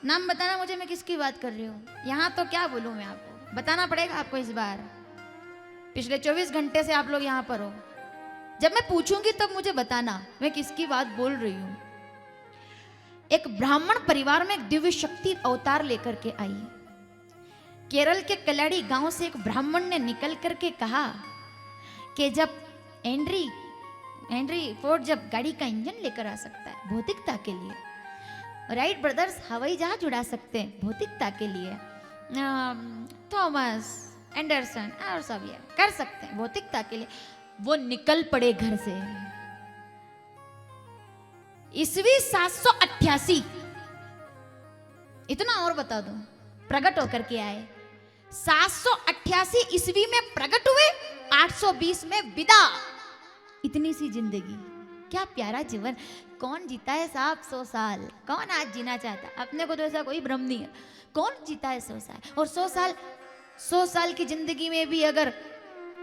नाम बताना मुझे, मैं किसकी बात कर रही हूँ। यहाँ तो क्या बोलूँ मैं आपको, बताना पड़ेगा आपको इस बार। पिछले 24 घंटे से आप लोग यहाँ पर हो, जब मैं पूछूंगी तब मुझे बताना मैं किसकी बात बोल रही हूँ। एक ब्राह्मण परिवार में एक दिव्य शक्ति अवतार लेकर के आई। केरल के कल्याणी गांव से एक ब्राह्मण ने निकल करके कहा कि जब हेनरी फोर्ड जब गाड़ी का इंजन लेकर आ सकता है भौतिकता के लिए, राइट ब्रदर्स हवाई जहाज उड़ा सकते हैं भौतिकता के लिए, थॉमस एंडरसन और सब ये कर सकते हैं भौतिकता के लिए, वो निकल पड़े घर से। ईस्वी 788, इतना और बता दो, प्रकट होकर के आए। 788 ईस्वी में प्रकट हुए, 820 में विदा। इतनी सी जिंदगी, क्या प्यारा जीवन। कौन जीता है साहब 100 साल? कौन आज जीना चाहता है? अपने को तो ऐसा कोई भ्रम नहीं है। कौन जीता है 100 साल? और 100 साल की जिंदगी में भी अगर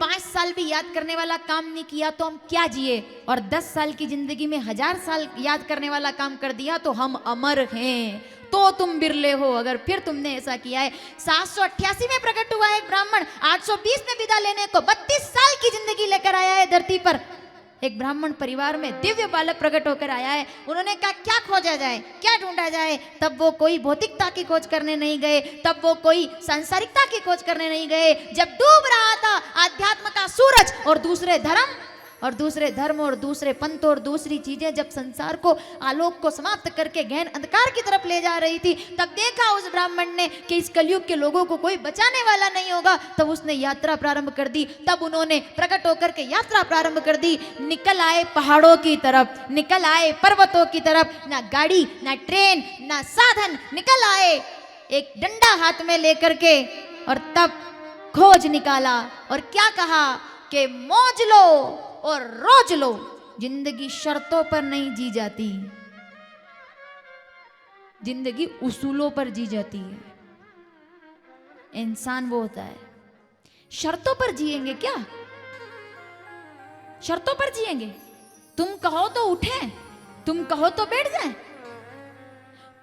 5 साल भी याद करने वाला काम नहीं किया तो हम क्या जिए, और 10 साल की जिंदगी में 1000 साल याद करने वाला काम कर दिया तो हम अमर हैं। तो तुम बिरले हो अगर फिर तुमने ऐसा किया है। 788 में प्रकट हुआ है एक ब्राह्मण, 820 में विदा लेने को 32 साल की जिंदगी लेकर आया है धरती पर। एक ब्राह्मण परिवार में दिव्य बालक प्रकट होकर आया है। उन्होंने कहा क्या खोजा जाए, क्या ढूंढा जाए। तब वो कोई भौतिकता की खोज करने नहीं गए, तब वो कोई सांसारिकता की खोज करने नहीं गए। जब डूब रहा था आध्यात्म का सूरज और दूसरे धर्म और दूसरे पंथ और दूसरी चीजें जब संसार को, आलोक को समाप्त करके गहन अंधकार की तरफ ले जा रही थी, तब देखा उस ब्राह्मण ने कि इस कलयुग के लोगों को कोई बचाने वाला नहीं होगा। तब उसने यात्रा प्रारंभ कर दी। तब उन्होंने प्रकट होकर के यात्रा प्रारंभ कर दी। निकल आए पहाड़ों की तरफ, निकल आए पर्वतों की तरफ। ना गाड़ी, ना ट्रेन, ना साधन, निकल आए एक डंडा हाथ में लेकर के, और तब खोज निकाला और क्या कहा कि मौज लो और रोज लो। जिंदगी शर्तों पर नहीं जी जाती, जिंदगी उसूलों पर जी जाती है। इंसान वो होता है, शर्तों पर जिएंगे क्या? शर्तों पर जिएंगे? तुम कहो तो उठें, तुम कहो तो बैठ जाएं,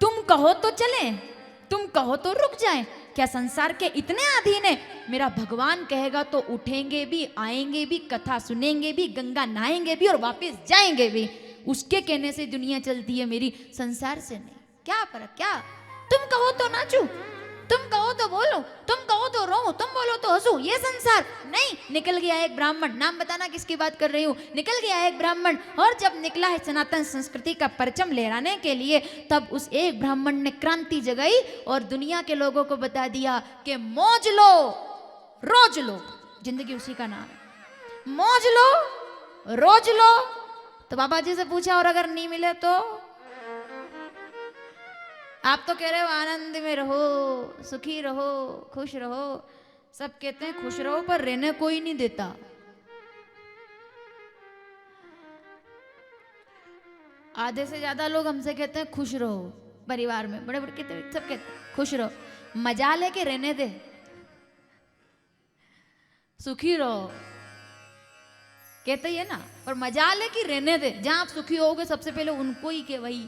तुम कहो तो चलें, तुम कहो तो रुक जाएं। क्या संसार के इतने अधीन है? मेरा भगवान कहेगा तो उठेंगे भी, आएंगे भी, कथा सुनेंगे भी, गंगा नहाएंगे भी और वापस जाएंगे भी। उसके कहने से दुनिया चलती है मेरी, संसार से नहीं। क्या फर्क? क्या तुम कहो तो नाचू, तुम कहो तो बोलो, तुम कहो तो रो, तुम बोलो तो हंसू, ये संसार नहीं। निकल गया एक ब्राह्मण, नाम बताना किसकी बात कर रही हूं। निकल गया एक ब्राह्मण, और जब निकला है सनातन संस्कृति का परचम लहराने के लिए, तब उस एक ब्राह्मण ने क्रांति जगाई और दुनिया के लोगों को बता दिया कि मौज लो रोज लो। जिंदगी उसी का नाम है, मौज लो रोज लो। तो बाबा जी से पूछा और अगर नहीं मिले तो? आप तो कह रहे हो आनंद में रहो, सुखी रहो, खुश रहो। सब कहते हैं खुश रहो, पर रहने कोई नहीं देता। आधे से ज्यादा लोग हमसे कहते हैं खुश रहो, परिवार में बड़े बड़े कहते, सब कहते हैं खुश रहो। मजा लेके रहने दे, सुखी रहो कहते ही है ना, पर मजा लेके रहने दे। जहां आप सुखी होगे सबसे पहले उनको ही के वही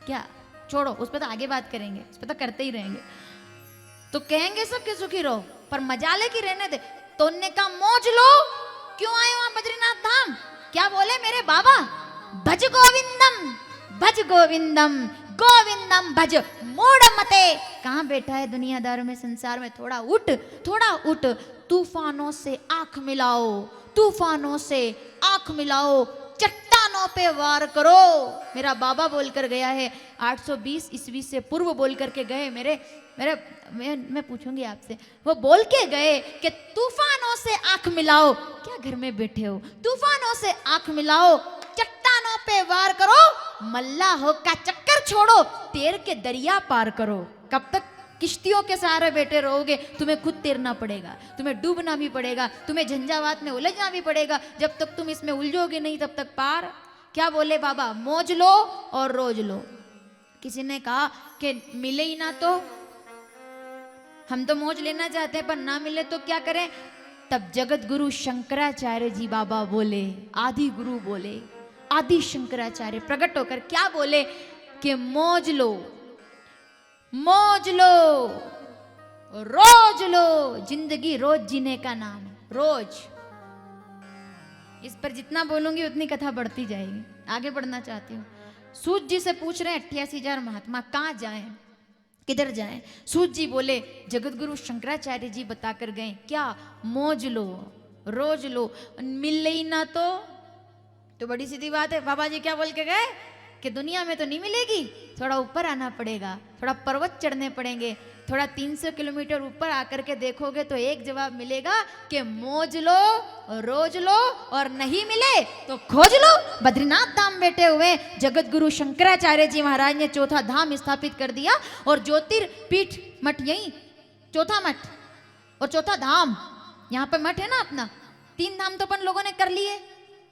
क्या, छोड़ो उस पर तो आगे बात करेंगे, उस पर तो करते ही रहेंगे। तो कहेंगे सब के सुखी रहो, पर मजा लेके रहने दे। तो उनने कहा मौज लो। क्यों आए वहां बद्रीनाथ धाम? क्या बोले मेरे बाबा? भज गोविंदम, भज गोविंदम, गोविंदम भज मूढ़ मते। कहां बैठा है दुनियादार में, संसार में? थोड़ा उठ, थोड़ा उठ। तूफानों से आंख मिलाओ, तूफानों से आंख मिलाओ, चट्टानों पे वार करो। मेरा बाबा बोलकर गया है, 820 ईस्वी से पूर्व बोल करके गए। मैं पूछूंगी आपसे, वो बोल के गए कि तूफानों से आंख मिलाओ। क्या घर में बैठे हो? तूफानों से आंख मिलाओ, चट्टानों पे वार करो, मल्लाहों का चक्कर छोड़ो, तैर के दरिया पार करो। कब तक किश्तियों के सहारे बैठे रहोगे? तुम्हें खुद तैरना पड़ेगा, तुम्हें डूबना भी पड़ेगा, तुम्हें झंझावात में उलझना भी पड़ेगा। जब तक तुम इसमें उलझोगे नहीं तब तक पार। क्या बोले बाबा? मौज लो और रोज लो। किसी ने कहा कि मिले ही ना तो? हम तो मौज लेना चाहते हैं पर ना मिले तो क्या करें? तब जगत गुरु शंकराचार्य जी बाबा बोले, आदि गुरु बोले, आदि शंकराचार्य प्रकट होकर क्या बोले कि मौज लो। मौज लो, रोज लो। जिंदगी रोज जीने का नाम है, रोज। इस पर जितना बोलूंगी उतनी कथा बढ़ती जाएगी। आगे बढ़ना चाहती हूँ। सूत जी से पूछ रहे हैं 88,000 महात्मा कहाँ जाएं, किधर जाएं? सूत जी बोले जगतगुरु शंकराचार्य जी बताकर गए क्या, मौज लो, रोज लो। मिल ही ना तो बड़ी सीधी बात है। बाबा जी क्या बोल के गए कि दुनिया में तो नहीं मिलेगी, थोड़ा ऊपर आना पड़ेगा, थोड़ा पर्वत चढ़ने पड़ेंगे, थोड़ा 300 किलोमीटर ऊपर आकर के देखोगे तो एक जवाब मिलेगा कि मौज लो, रोज लो, और नहीं मिले तो खोज लो। बद्रीनाथ धाम बैठे हुए जगत गुरु शंकराचार्य जी महाराज ने चौथा धाम स्थापित कर दिया, और ज्योतिर्पीठ मठ यही चौथा मठ और चौथा धाम यहाँ पे मठ है ना अपना। 3 धाम तो अपन लोगों ने कर लिए।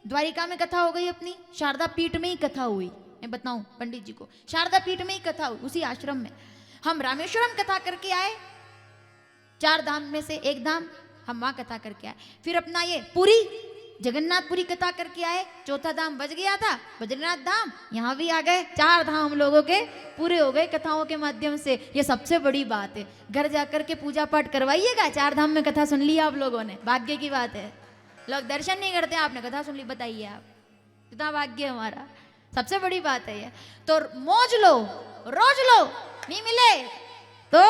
द्वारिका में कथा हो गई अपनी, शारदा पीठ में ही कथा हुई। मैं बताऊं पंडित जी को, शारदा पीठ में ही कथा हुई, उसी आश्रम में। हम रामेश्वरम कथा करके आए, 4 धाम में से एक धाम हम वहां कथा करके आए। फिर अपना ये पुरी जगन्नाथपुरी कथा करके आए, चौथा धाम बच गया था बद्रीनाथ धाम, यहाँ भी आ गए। 4 धाम हम लोगों के पूरे हो गए कथाओं के माध्यम से। ये सबसे बड़ी बात है। घर जाकर के पूजा पाठ करवाइएगा। 4 धाम में कथा सुन ली आप लोगों ने, भाग्य की बात है। लोग दर्शन नहीं करते, आपने कथा सुन ली, बताइए आप कितना भाग्य हमारा। सबसे बड़ी बात है ये। तो मौज लो, रोज लो, नहीं मिले तो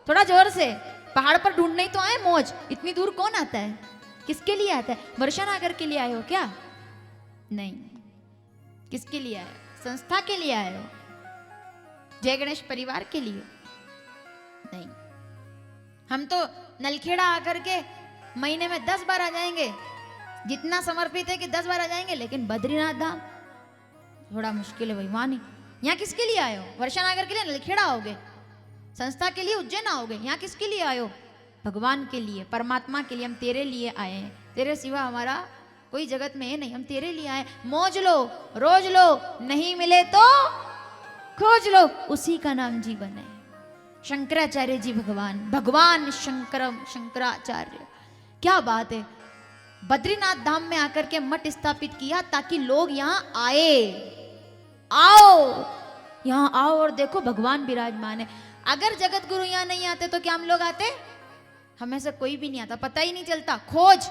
थोड़ा जोर से पहाड़ पर ढूंढने ही तो आए मौज। इतनी दूर कौन आता है, किसके लिए आता है? वर्षानागर के लिए आए हो क्या? नहीं। किसके लिए आए? संस्था के लिए आए हो? जय गणेश परिवार के लिए? नहीं। हम तो नलखेड़ा आकर के महीने में 10 बार आ जाएंगे, जितना समर्पित है कि 10 बार आ जाएंगे। लेकिन बद्रीनाथ धाम थोड़ा मुश्किल है भाई, वहां नहीं। यहाँ किसके लिए आए हो? वर्षानागर के लिए, नलखेड़ा आओगे, संस्था के लिए उज्जैन आओगे। यहाँ किसके लिए आए हो? भगवान के लिए, परमात्मा के लिए। हम तेरे लिए आए हैं, तेरे सिवा हमारा कोई जगत में है नहीं, हम तेरे लिए आए। मौज लो, रोज लो, नहीं मिले तो खोज लो, उसी का नाम जीवन है। शंकराचार्य जी भगवान, भगवान शंकरम शंकराचार्य, क्या बात है। बद्रीनाथ धाम में आकर के मठ स्थापित किया ताकि लोग यहाँ आए, आओ, यहाँ आओ और देखो भगवान विराजमान है। अगर जगत गुरु यहाँ नहीं आते तो क्या हम लोग आते? हमें से कोई भी नहीं आता, पता ही नहीं चलता। खोज,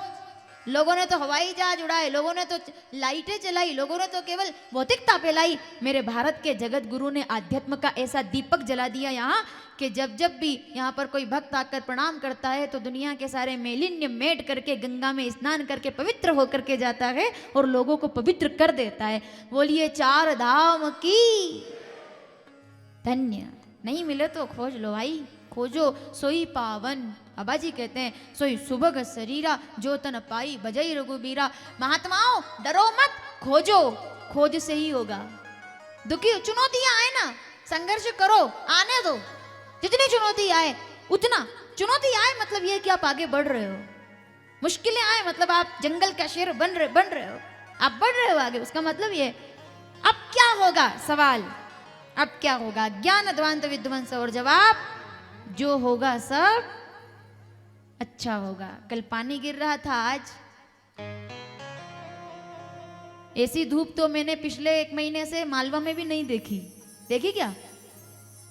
लोगों ने तो हवाई जहाज उड़ाए, लोगों ने तो लाइटें चलाई, लोगों ने तो केवल भौतिकता फैलाई। मेरे भारत के जगत गुरु ने आध्यात्म का ऐसा दीपक जला दिया यहाँ कि जब जब भी यहाँ पर कोई भक्त आकर प्रणाम करता है तो दुनिया के सारे मेलिन्य मेट करके गंगा में स्नान करके पवित्र होकर के जाता है और लोगों को पवित्र कर देता है। बोलिए 4 धाम की धन्य। नहीं मिले तो खोज लो भाई, खोजो सोई पावन। बाबा जी कहते हैं सोई सुभग शरीरा जो तन पाई बजई रघुबीरा। महात्माओं डरो मत, खोजो, खोज से ही होगा। दुखी चुनौतियां आए ना, संघर्ष करो, आने दो। जितनी चुनौती आए उतना, चुनौती आए मतलब ये कि आप आगे बढ़ रहे हो, मुश्किलें आए मतलब आप जंगल का शेर बन रहे हो, आप बढ़ रहे हो आगे, उसका मतलब ये। अब क्या होगा सवाल, अब क्या होगा? ज्ञान अद्वांत विध्वंस, और जवाब जो होगा सब अच्छा होगा। कल पानी गिर रहा था, आज ऐसी धूप तो मैंने पिछले 1 महीने से मालवा में भी नहीं देखी। देखी क्या?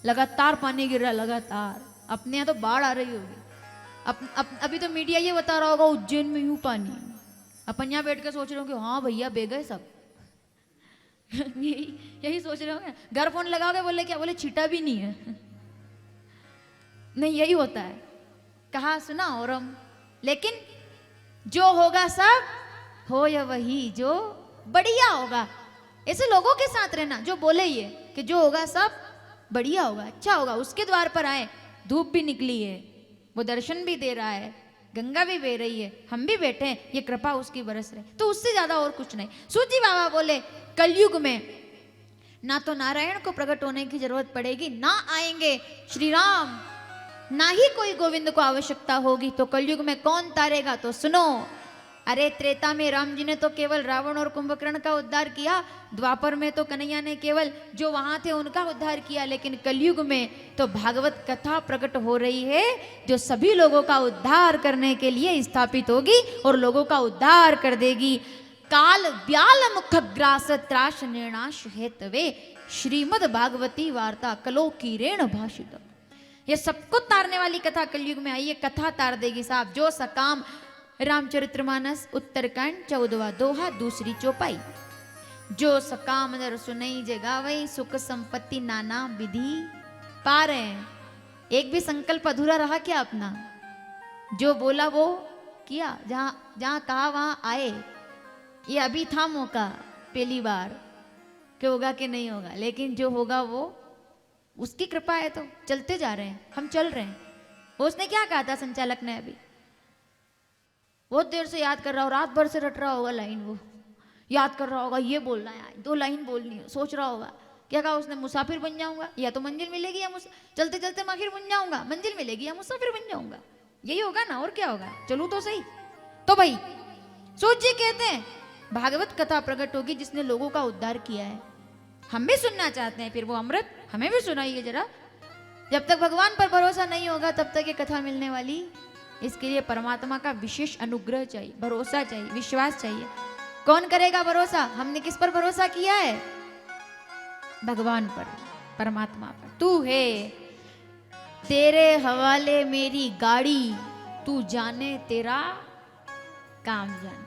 लगातार पानी गिर रहा, लगातार। अपने यहाँ तो बाढ़ आ रही होगी। अभी तो मीडिया ये बता रहा होगा उज्जैन में यूं पानी। अपन यहाँ बैठ के सोच रहे हो कि हाँ भैया बह गए सब। यही सोच रहे होंगे। घर फोन लगाओगे, बोले क्या? बोले छीटा भी नहीं है। नहीं, यही होता है। कहा सुना और हम। लेकिन जो होगा सब हो या वही जो बढ़िया होगा। ऐसे लोगों के साथ रहना जो बोले ये कि जो होगा सब बढ़िया होगा, अच्छा होगा। उसके द्वार पर आए, धूप भी निकली है, वो दर्शन भी दे रहा है, गंगा भी बह रही है, हम भी बैठे हैं, ये कृपा उसकी बरस रही, तो उससे ज्यादा और कुछ नहीं। सूजी बाबा बोले कलयुग में ना तो नारायण को प्रकट होने की जरूरत पड़ेगी, ना आएंगे श्री राम, ना ही कोई गोविंद को आवश्यकता होगी। तो कलयुग में कौन तारेगा? तो सुनो, अरे त्रेता में राम जी ने तो केवल रावण और कुंभकर्ण का उद्धार किया, द्वापर में तो कन्हैया ने केवल जो वहां थे उनका उद्धार किया, लेकिन कलयुग में तो भागवत कथा प्रकट हो रही है जो सभी लोगों का उद्धार करने के लिए स्थापित होगी और लोगों का उद्धार कर देगी। काल व्याल मुखग्रास त्रास निर्णाश हेतवे श्रीमद भागवती वार्ता कलो कीरेण भाषित। ये सबको तारने वाली कथा कलयुग में आई है, कथा तार देगी साहब। जो सकाम रामचरितमानस उत्तरकांड 14वां दोहा दूसरी चौपाई। जो सकाम नर सुनई जगावई सुख संपत्ति नाना विधि पा रहे हैं। एक भी संकल्प अधूरा रहा क्या अपना? जो बोला वो किया, जहां जहां कहा वहां आए। ये अभी था मौका पहली बार कि होगा कि नहीं होगा, लेकिन जो होगा वो उसकी कृपा है। तो चलते जा रहे हैं, हम चल रहे हैं। उसने क्या कहा था संचालक ने? अभी बहुत देर से याद कर रहा हो, रात भर से रट रहा होगा लाइन, वो याद कर रहा होगा ये बोलना है, 2 लाइन बोलनी है, सोच रहा होगा। क्या कहा उसने? मुसाफिर बन जाऊंगा, या तो मंजिल मिलेगी या चलते चलते माखिर बन जाऊंगा, मंजिल मिलेगी या मुसाफिर बन जाऊंगा। यही होगा ना, और क्या होगा? चलू तो सही। तो भाई सूत जी कहते हैं भागवत कथा प्रकट होगी जिसने लोगों का उद्धार किया है। हम भी सुनना चाहते हैं, फिर वो अमृत हमें भी सुनाइए जरा। जब तक भगवान पर भरोसा नहीं होगा तब तक ये कथा मिलने वाली। इसके लिए परमात्मा का विशेष अनुग्रह चाहिए, भरोसा चाहिए, विश्वास चाहिए। कौन करेगा भरोसा? हमने किस पर भरोसा किया है? भगवान पर, परमात्मा पर। तू है तेरे हवाले मेरी गाड़ी, तू जाने तेरा काम जाने।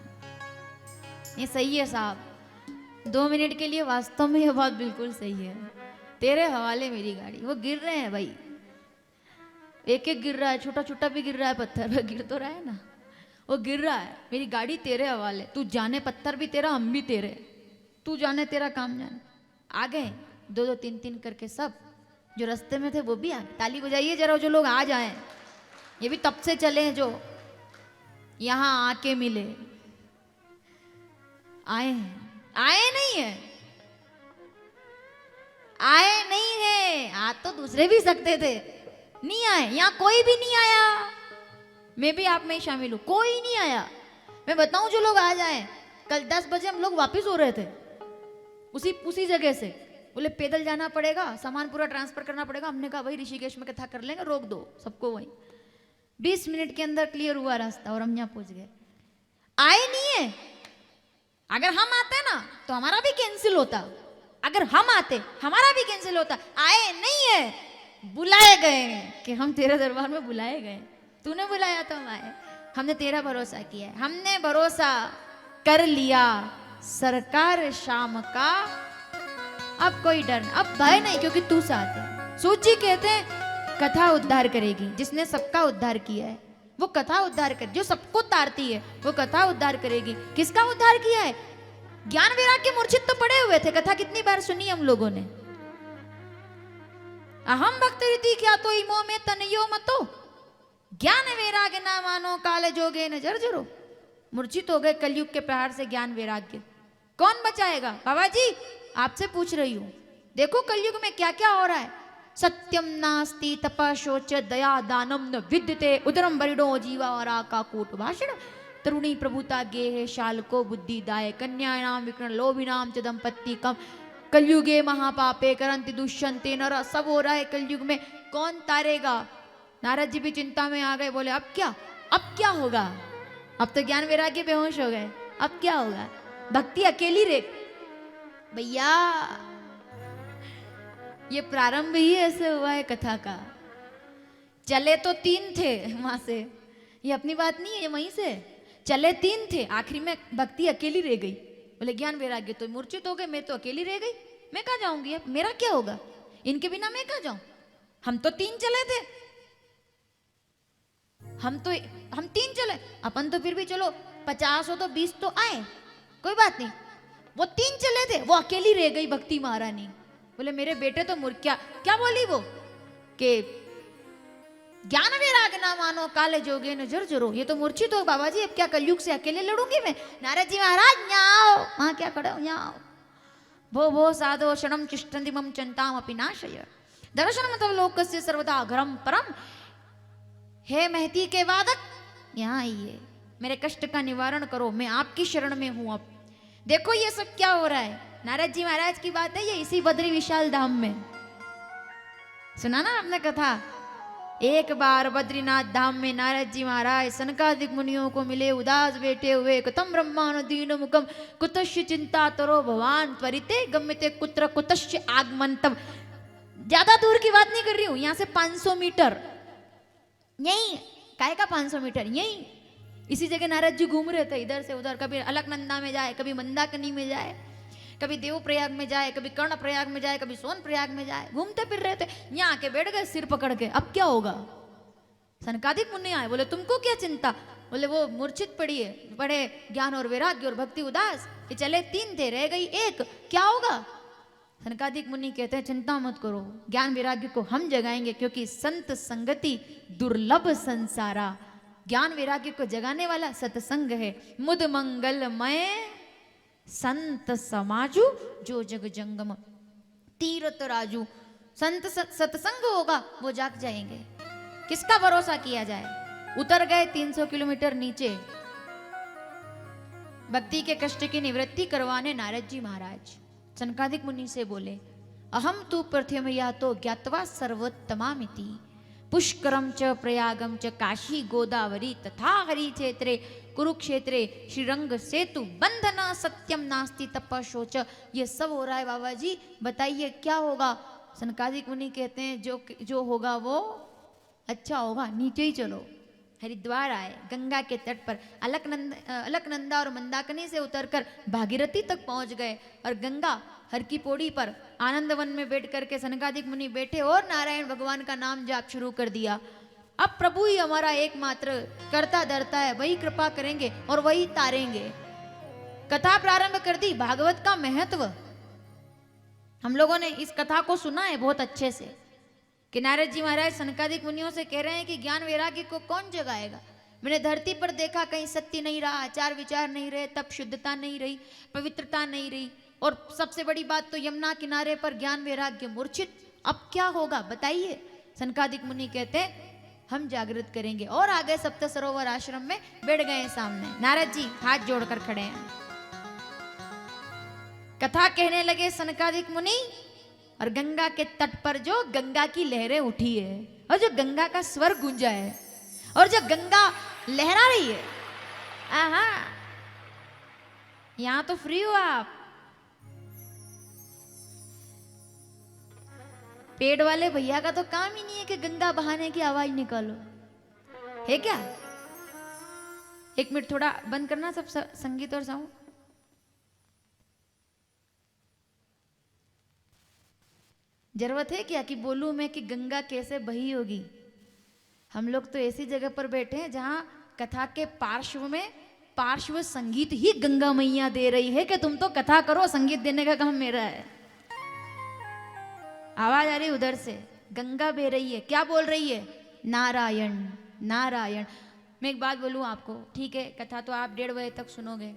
ये सही है साहब, 2 मिनट के लिए वास्तव में ये बात बिल्कुल सही है। तेरे हवाले मेरी गाड़ी। वो गिर रहे हैं भाई, एक एक गिर रहा है, छोटा छोटा भी गिर रहा है, पत्थर पे गिर तो रहा है ना, वो गिर रहा है। मेरी गाड़ी तेरे हवाले, तू जाने पत्थर भी तेरा, हम भी तेरे, तू जाने तेरा काम जाने। आ गए 2-2 3-3 करके सब जो रास्ते में थे वो भी आ गए। ताली बजाइए जरा जो लोग आ जाएं। ये भी तब से चले हैं जो यहाँ आके मिले। आए हैं, आए नहीं है, आए नहीं है। आ तो दूसरे भी सकते थे, नहीं आए। यहाँ कोई भी नहीं आया, मैं भी आप में ही शामिल हूं, कोई नहीं आया। मैं बताऊं जो लोग आ जाएं। कल 10 बजे हम लोग वापस हो रहे थे उसी जगह से। बोले पैदल जाना पड़ेगा, सामान पूरा ट्रांसफर करना पड़ेगा। हमने कहा भाई ऋषिकेश में कथा कर लेंगे, रोक दो सबको वहीं। 20 मिनट के अंदर क्लियर हुआ रास्ता और हम यहाँ पहुंच गए। आए नहीं है। अगर हम आते ना तो हमारा भी कैंसिल होता, अगर हम आते हमारा भी कैंसिल होता। आए नहीं है, बुलाए गए कि हम तेरे दरबार में बुलाए गए। तूने बुलाया तो हम आए। हमने तेरा भरोसा किया है, हमने भरोसा कर लिया सरकार शाम का। अब कोई डर, अब भय नहीं, क्योंकि तू साथ है। सूत जी कहते हैं कथा उद्धार करेगी। जिसने सबका उद्धार किया है वो कथा उद्धार कर, जो सबको तारती है वो कथा उद्धार करेगी। किसका उद्धार किया है? ज्ञान वैराग्य मूर्छित तो पड़े हुए थे। कथा कितनी बार सुनी हम लोगों ने? अहम भक्त रीति क्या तो इमो में तनयो मतो, ज्ञान वैराग्य ना मानो काले जोगे न जर्जरो। मूर्छित हो गए कलयुग के प्रहार से ज्ञान वैराग्य। कौन बचाएगा? बाबा जी आपसे पूछ रही हूं। देखो कलयुग में क्या क्या हो रहा है। सत्यम नास्ति तपः शोच दया दानम न विद्यते उदरम बरिडो जीवा और का कूट भाषण तरुणी प्रभुता गेह शालको बुद्धिदाय कन्यानाम विकर्ण लोभिनाम च दंपत्ति कम कलयुगे महापापे करंति दुष्यंते नर। सब हो रहा है कलयुग में, कौन तारेगा? नारद जी भी चिंता में आ गए। बोले अब क्या होगा? अब तो ज्ञान वैराग्य बेहोश हो गए, अब क्या होगा? भक्ति अकेली रे भैया। ये प्रारंभ ही ऐसे हुआ है कथा का। चले तो 3 थे वहां से, ये अपनी बात नहीं है, ये वहीं से चले 3 थे। आखिरी में भक्ति अकेली रह गई। बोले ज्ञान वैराग्य तो मूर्छित हो गए, मैं तो अकेली रह गई, मैं कहाँ जाऊंगी? अब मेरा क्या होगा? इनके बिना मैं कहाँ जाऊं? हम तो 3 चले थे, हम 3 चले, अपन तो फिर भी चलो 50 हो तो 20 तो आए, कोई बात नहीं। वो 3 चले थे, वो अकेली रह गई भक्ति महारानी। बोले मेरे बेटे तो क्या बोली वो कि ज्ञान वैराग्य ना मानो काले जोगे न जर्जरो। ये तो मूर्छित हो बाबा जी, अब क्या कलयुग से अकेले लड़ूंगी मैं? नारद जी महाराज न्याओ, वहां क्या खड़े हो? न्याओ भो भो साधो क्षणम चिष्टन्ति मम चिंताम अपि नाशय दर्शन मतलब लोकस्य सर्वदा घरम परम। हे महती के वादक, यहाँ आइए, मेरे कष्ट का निवारण करो, मैं आपकी शरण में हूं। अब देखो ये सब क्या हो रहा है। नारद जी महाराज की बात है ये, इसी बद्री विशाल धाम में सुना ना आपने कथा। एक बार बद्रीनाथ धाम में नारद जी महाराज सनकादिक मुनियों को मिले, उदास बैठे हुए। कथम ब्रह्मांड दीन मुखम कुतश्य चिंता तरो भवान त्वरिते गम्यते कुत्र कुतश्य आगमन। तब ज्यादा दूर की बात नहीं कर रही हूं, यहां से 500 मीटर, यही काय का 500 मीटर, यही इसी जगह नारद जी घूम रहे थे इधर से उधर। कभी अलकनंदा में जाए, कभी मंदाकिनी में जाए, कभी देवप्रयाग में जाए, कभी कर्णप्रयाग में जाए, कभी सोनप्रयाग में जाए, घूमते फिर रहे थे। यहाँ आके बैठ गए सिर पकड़ के, अब क्या होगा। सनकादिक मुनि आए, बोले तुमको क्या चिंता। बोले वो मूर्छित पड़ी है, पढ़े ज्ञान और वैराग्य और भक्ति उदास, ये चले 3 थे, रह गई 1, क्या होगा। सनकादिक मुनि कहते हैं चिंता मत करो, ज्ञान वैराग्य को हम जगाएंगे, क्योंकि संत संगति दुर्लभ संसारा। ज्ञान वैराग्य को जगाने वाला सत्संग है। मुद मंगलमय संत समाजू जो जग जंगम तीरथ राजू। संत सत्संग होगा वो जाग जाएंगे। किसका भरोसा किया जाए। उतर गए 300 किलोमीटर नीचे भक्ति के कष्ट की निवृत्ति करवाने नारद जी महाराज सनकादिक मुनि से बोले, अहम तु प्रथमया तो ज्ञात्वा सर्वोत्तमामिति पुष्करम च प्रयागम च काशी गोदावरी तथा हरि क्षेत्रे कुरुक्षेत्रे श्रीरंग सेतु बंधना सत्यम नास्ति तप शोच। ये सब हो रहा है बाबा जी, बताइए क्या होगा। सनकादिक मुनि कहते हैं जो होगा वो अच्छा होगा, नीचे ही चलो। हरिद्वार आए, गंगा के तट पर अलकनंदा और मंदाकिनी से उतरकर भागीरथी तक पहुंच गए, और गंगा हर की पौड़ी पर आनंद वन में बैठ करके सनकादिक मुनि बैठे और नारायण भगवान का नाम जाप शुरू कर दिया। अब प्रभु ही हमारा एकमात्र करता धरता है, वही कृपा करेंगे और वही तारेंगे। कथा प्रारंभ कर दी, भागवत का महत्व हम लोगों ने इस कथा को सुना है बहुत अच्छे से, कि नारद जी महाराज सनकादिक मुनियों से कह रहे हैं कि ज्ञान वैराग्य को कौन जगाएगा। मैंने धरती पर देखा कहीं सत्य नहीं रहा, आचार विचार नहीं रहे, तब शुद्धता नहीं रही, पवित्रता नहीं रही, और सबसे बड़ी बात तो यमुना किनारे पर ज्ञान वैराग्य मूर्छित। अब क्या होगा बताइए। सनकादिक मुनि कहते हम जागृत करेंगे, और आगे सप्त सरोवर आश्रम में बैठ गए सामने। नारद जी हाथ जोड़कर खड़े हैं, कथा कहने लगे सनकादिक मुनि। और गंगा के तट पर जो गंगा की लहरें उठी है, और जो गंगा का स्वर गूंजा है, और जो गंगा लहरा रही है, आहा, यहां तो फ्री हो आप। पेड़ वाले भैया का तो काम ही नहीं है कि गंगा बहाने की आवाज निकालो, है क्या। 1 मिनट थोड़ा बंद करना सब संगीत और साउंड। जरूरत है क्या कि बोलूं मैं कि गंगा कैसे बही होगी। हम लोग तो ऐसी जगह पर बैठे हैं जहां कथा के पार्श्व में पार्श्व संगीत ही गंगा मैया दे रही है कि तुम तो कथा करो, संगीत देने का काम मेरा है। आवाज आ रही उधर से, गंगा बह रही है, क्या बोल रही है, नारायण नारायण। मैं एक बात बोलूं आपको, ठीक है कथा तो आप 1:30 बजे तक सुनोगे,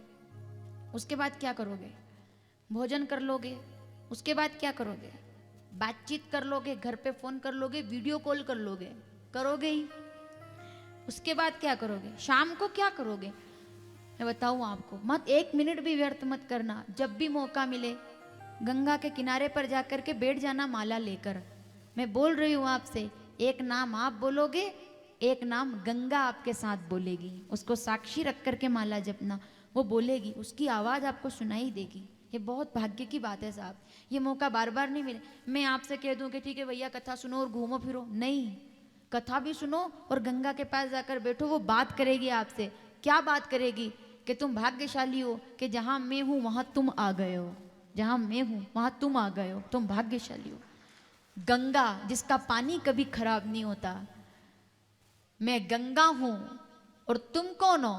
उसके बाद क्या करोगे। भोजन कर लोगे, उसके बाद क्या करोगे, बातचीत कर लोगे, घर पे फोन कर लोगे, वीडियो कॉल कर लोगे, करोगे ही। उसके बाद क्या करोगे, शाम को क्या करोगे। मैं बताऊं आपको, मत 1 मिनट भी व्यर्थ मत करना। जब भी मौका मिले गंगा के किनारे पर जाकर के बैठ जाना माला लेकर। मैं बोल रही हूं आपसे, एक नाम आप बोलोगे, एक नाम गंगा आपके साथ बोलेगी। उसको साक्षी रख करके माला जपना, वो बोलेगी, उसकी आवाज आपको सुनाई देगी। ये बहुत भाग्य की बात है साहब, ये मौका बार बार नहीं मिले। मैं आपसे कह दूं कि ठीक है भैया कथा सुनो और घूमो फिरो, नहीं, कथा भी सुनो और गंगा के पास जाकर बैठो। वो बात करेगी आपसे, क्या बात करेगी कि तुम भाग्यशाली हो कि जहां मैं हूं वहां तुम आ गए हो, जहां मैं हूं वहां तुम आ गए हो, तुम भाग्यशाली हो। गंगा जिसका पानी कभी खराब नहीं होता, मैं गंगा हूं और तुम कौन हो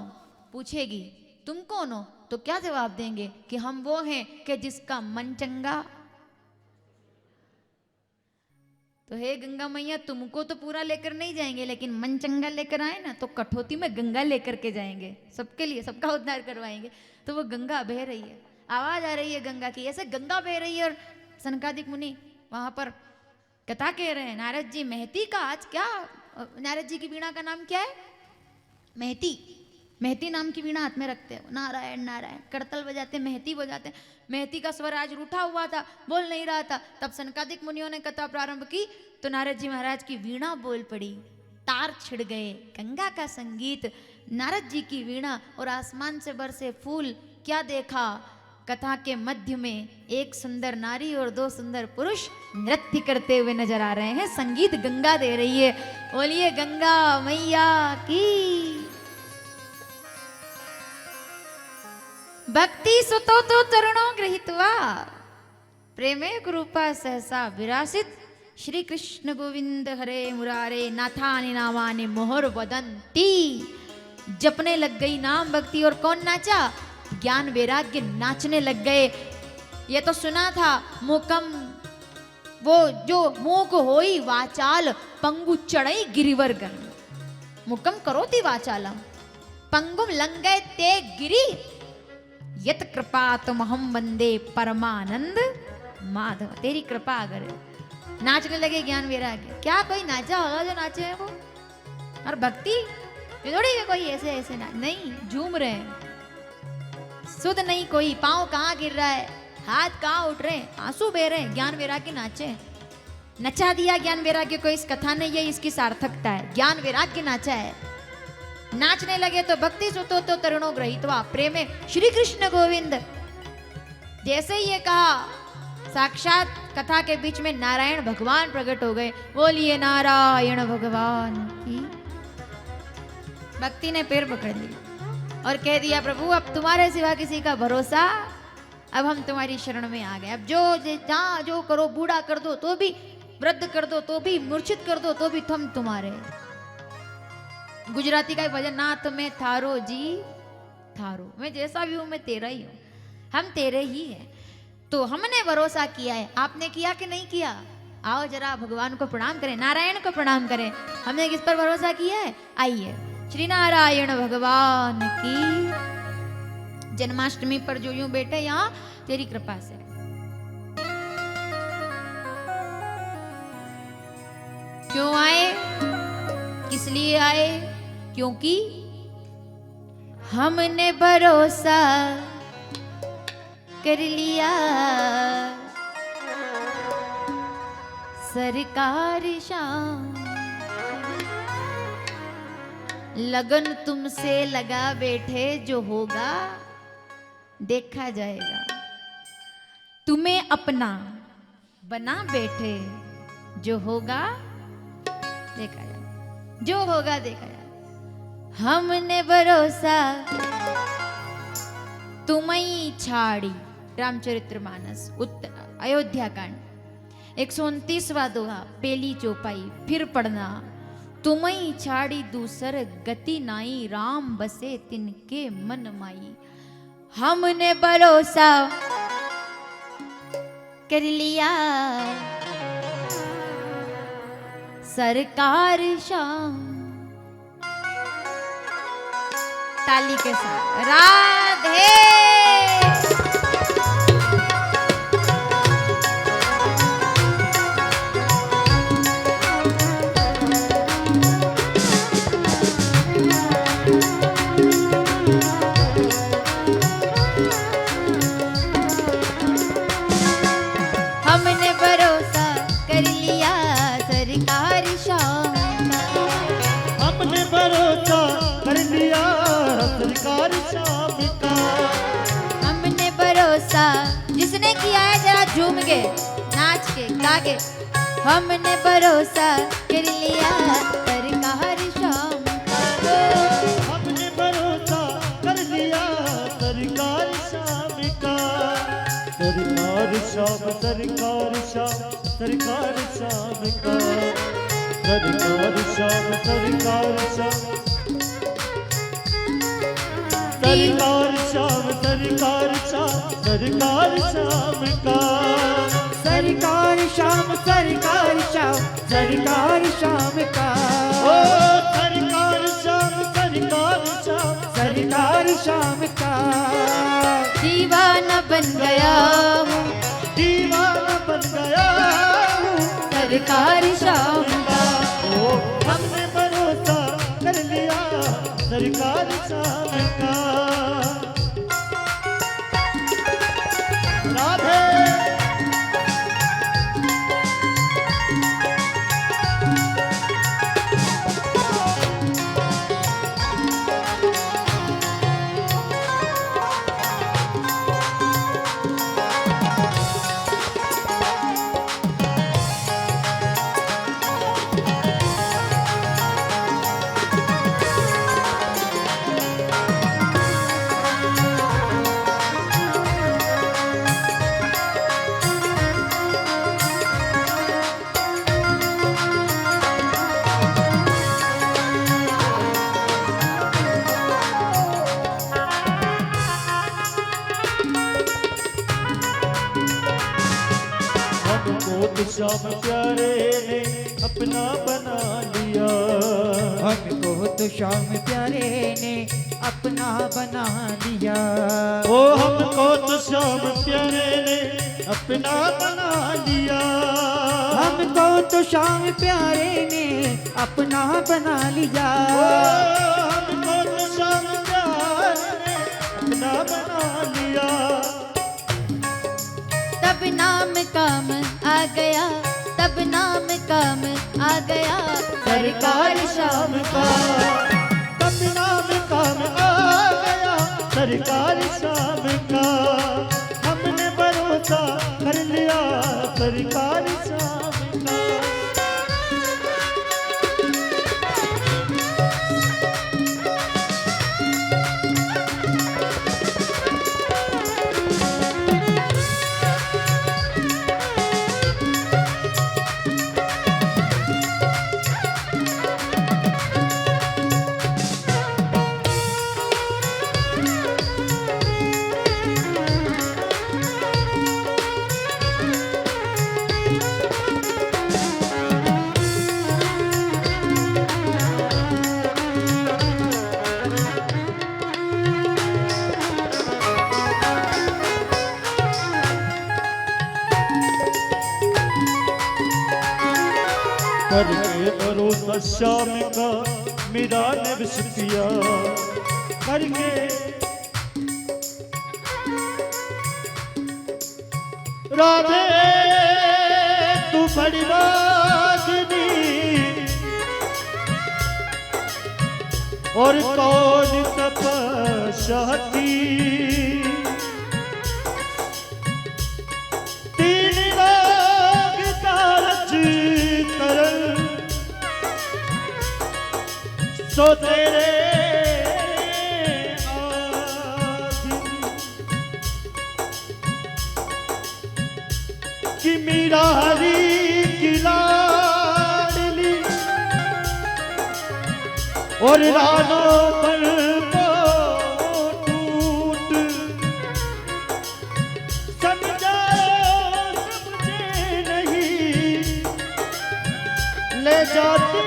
पूछेगी, तुम कौन हो तो क्या जवाब देंगे कि हम वो हैं कि जिसका मन चंगा। तो हे गंगा मैया, तुमको तो पूरा लेकर नहीं जाएंगे, लेकिन मन चंगा लेकर आए ना तो कठौती में गंगा लेकर के जाएंगे, सबके लिए सबका उद्धार करवाएंगे। तो वो गंगा बह रही है, आवाज आ रही है गंगा की, ऐसे गंगा बह रही है। और सनकादिक मुनि वहां पर कथा कह रहे हैं, नारद जी महती का आज क्या, नारद जी की वीणा का नाम क्या है, महती। महती नाम की वीणा हाथ में रखते हैं, नारायण नारायण, करतल बजाते, महती बजाते। महती का स्वर आज रूठा हुआ था, बोल नहीं रहा था। तब सनकादिक मुनियों ने कथा प्रारंभ की तो नारद जी महाराज की वीणा बोल पड़ी, तार छिड़ गए, गंगा का संगीत, नारद जी की वीणा और आसमान से बरसे फूल। क्या देखा? कथा के मध्य में एक सुंदर नारी और दो सुंदर पुरुष नृत्य करते हुए नजर आ रहे हैं। संगीत गंगा दे रही है। बोलिए गंगा मैया की। भक्ति सुतो तो तरुणों गृहीत्वा प्रेमे कृपा सहसा विरासित श्री कृष्ण गोविंद हरे मुरारे नाथानि नामानि मोहर वदंती। जपने लग गई नाम भक्ति। और कौन नाचा? ज्ञान वैराग्य नाचने लग गए। ये तो सुना था, मुकम वो जो मूक होई वाचाल पंगु चढ़ई गिरिवर गण। मुकम करोति वाचालम पंगुम लंगय ते गिरी यत कृपा तुम हम वंदे परमानंद माधव। तेरी कृपा अगर। नाचने लगे ज्ञान वैराग्य। क्या कोई नाचा होगा जो नाचे है वो? और भक्ति थोड़ी है कोई ऐसे ऐसे ना, नहीं, झूम रहे हैं, सुध नहीं कोई, पांव कहाँ गिर रहा है, हाथ कहाँ उठ रहे, आंसू बह रहे, ज्ञान वैराग्य नाचे। नचा दिया ज्ञान वैराग्य को। इस कथा ने ये इसकी सार्थकता है, ज्ञान वैराग्य नाचा है। नाचने लगे तो भक्ति सुतो तो तरुणों गृहीत्वा प्रेमे श्री कृष्ण गोविंद। जैसे ही ये कहा, साक्षात कथा के बीच में नारायण भगवान प्रकट हो गए। बोलिए नारायण भगवान की। भक्ति ने पैर पकड़ ली और कह दिया, प्रभु अब तुम्हारे सिवा किसी का भरोसा, अब हम तुम्हारी शरण में आ गए। अब जो जहाँ जो करो, बूढ़ा कर दो तो भी, वृद्ध कर दो तो भी, मूर्छित कर दो तो भी हम तुम्हारे। गुजराती का एक भजन, नाथ में थारो जी थारो, मैं जैसा भी हूं मैं तेरा ही हूं, हम तेरे ही हैं। तो हमने भरोसा किया है, आपने किया कि नहीं किया? आओ जरा भगवान को प्रणाम करें, नारायण को प्रणाम करें। हमने किस पर भरोसा किया है? आइए श्री नारायण भगवान की। जन्माष्टमी पर जो यूं बैठे यहाँ तेरी कृपा से। क्यों आए? किस लिए आए? क्योंकि हमने भरोसा कर लिया सरकार शाम। लगन तुमसे लगा बैठे, जो होगा देखा जाएगा। तुम्हें अपना बना बैठे, जो होगा देखा जाएगा, जो होगा देखा जाएगा। हमने भरोसा तुम्हें छाड़ी। रामचरितमानस अयोध्या कांड 129वां दोहा, पहली चौपाई। फिर पढ़ना, तुम्हें छाड़ी दूसर गति नाई, राम बसे तिनके मन माई। हमने भरोसा कर लिया सरकार शाम। ताली के साथ राधे। हमने भरोसा, जिसने किया है जरा झूम के, नाच के, गा के। हमने भरोसा कर लिया सरकार शाम का। हमने भरोसा कर लिया सरकार शाम का। सरकार शाम, सरकार शाम, सरकार शाम का। सरकार शाम, सरकार शाम, सरकार शाम, सरकार शाम, सरकार शाम का। सरकार शाम, सरकार शाम, सरकार शाम का। ओ सरकार शाम, सरकार शाम, सरकार शाम का। दीवाना बन गया हूँ, दीवाना बन गया हूँ सरकार शाम का। ओ हमने भरोसा कर लिया सरकार श्याम का। राधे हमको तो श्याम प्यारे ने अपना बना लिया। हमको तो श्याम प्यारे ने अपना बना लिया। ओ हमको तो श्याम प्यारे ने अपना बना लिया। हमको तो श्याम प्यारे ने अपना बना लिया। ओ हमको तो श्याम प्यारे ने अपना बना लिया। तब नाम काम आ गया, तब नाम काम आ गया सरकार श्याम का। तब नाम काम आ गया सरकार श्याम का। हमने भरोसा कर लिया सरकार श्याम का। करके भरोसा श्याम का मेरा ने विष पिया। करके राधे तू बड़ी रागनी और कौन तपस्या की। तीन राग का रच तरल सो तेरे आदि कि मीरा हरी की लाडली और रानों पर टूट समझे नहीं ले जाती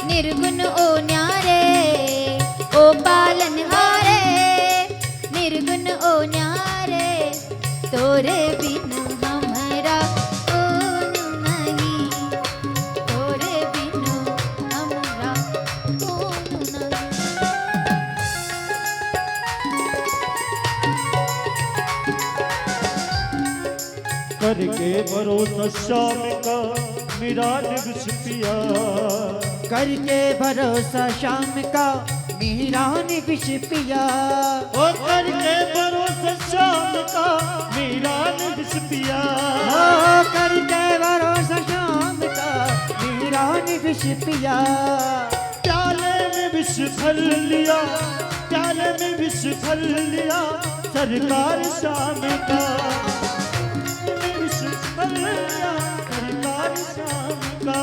निर्गुण ओ न्यारे, ओ पालनहारे, निर्गुण ओ न्यारे, तोरे बिनु हमरा कौन नहीं, तोरे बिनु हमरा कौन नहीं। करके भरोसा श्याम का मेरा निविष पिया। करके भरोसा शाम का मीरा ने विष पिया। ओ करके भरोसा श्याम का मेरा निविष पिया। ओ करके भरोसा विष पिया। प्याले में विष भर लिया, प्याले में विष भर लिया सरकार शाम का, विष भर लिया सरकार शाम का।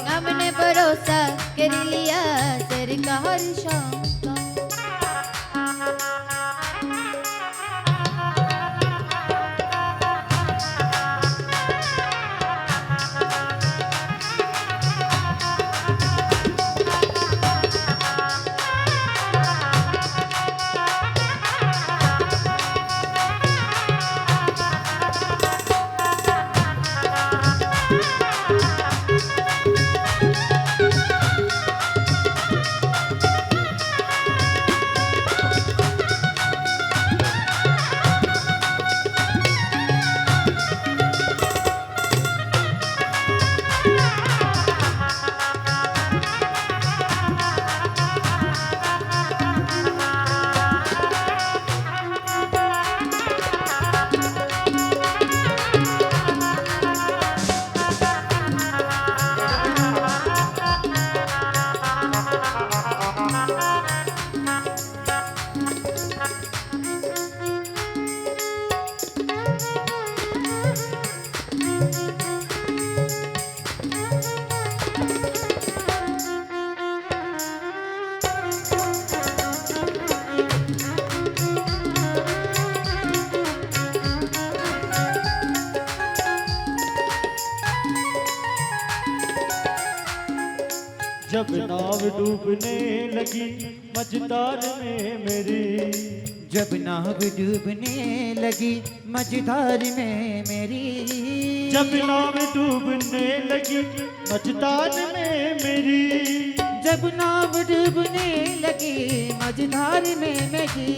हमने भरोसा कर लिया सरकार शाम का। जब नाव डूबने लगी मझधार में मेरी, जब नाव डूबने लगी मझधार में मेरी, जब नाव डूबने लगी मझधार में मेरी, जब नाव डूबने लगी मझधार में मेरी,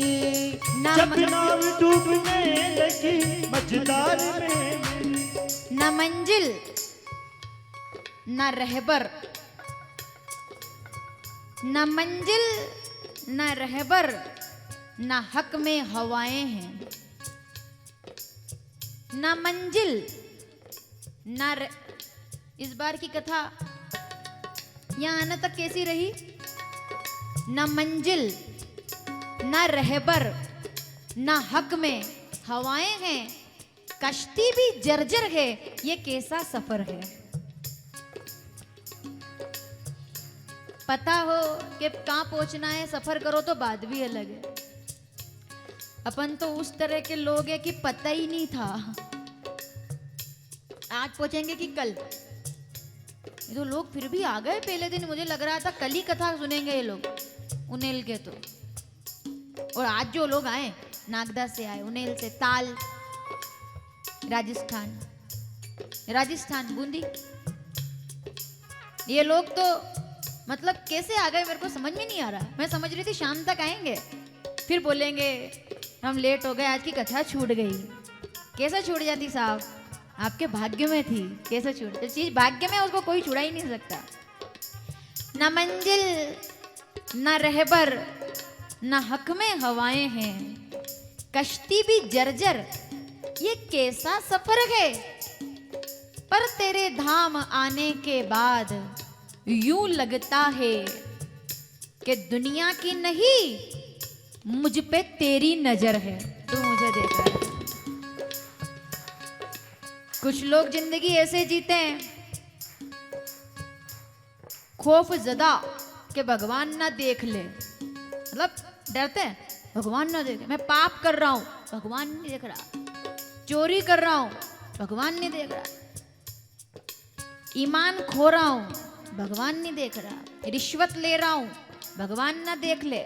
जब नाव डूबने लगी मझधार में मेरी। न मंजिल न रहबर, न मंजिल न रहबर, न हक में हवाएं हैं। न मंजिल न इस बार की कथा यहाँ आने तक कैसी रही? न मंजिल न रहबर, न हक में हवाएं हैं, कश्ती भी जर्जर है, ये कैसा सफर है। पता हो कि कहाँ पहुंचना है, सफर करो तो बात भी अलग है। अपन तो उस तरह के लोग हैं कि पता ही नहीं था आज पहुंचेंगे कि कल। ये तो लोग फिर भी आ गए पहले दिन, मुझे लग रहा था कल ही कथा सुनेंगे ये लोग उनेल के तो। और आज जो लोग आए नागदा से आए, उनेल से, ताल राजस्थान, राजस्थान बूंदी, ये लोग तो मतलब कैसे आ गए मेरे को समझ में नहीं आ रहा। मैं समझ रही थी शाम तक आएंगे फिर बोलेंगे हम लेट हो गए, आज की कथा छूट गई। कैसे छूट जाती साहब, आपके भाग्य में थी। कैसे छूट, जो चीज भाग्य में उसको कोई छुड़ा ही नहीं सकता। न मंजिल न रहबर, न हक में हवाएं हैं, कश्ती भी जर्जर, ये कैसा सफर है। पर तेरे धाम आने के बाद यूं लगता है कि दुनिया की नहीं मुझ पे तेरी नजर है, तू मुझे देख रहा है। कुछ लोग जिंदगी ऐसे जीते हैं खौफ ज़दा कि भगवान ना देख ले, मतलब डरते हैं भगवान ना देखे। मैं पाप कर रहा हूं भगवान नहीं देख रहा, चोरी कर रहा हूं भगवान नहीं देख रहा, ईमान खो रहा हूं भगवान नहीं देख रहा, रिश्वत ले रहा हूं भगवान ना देख ले।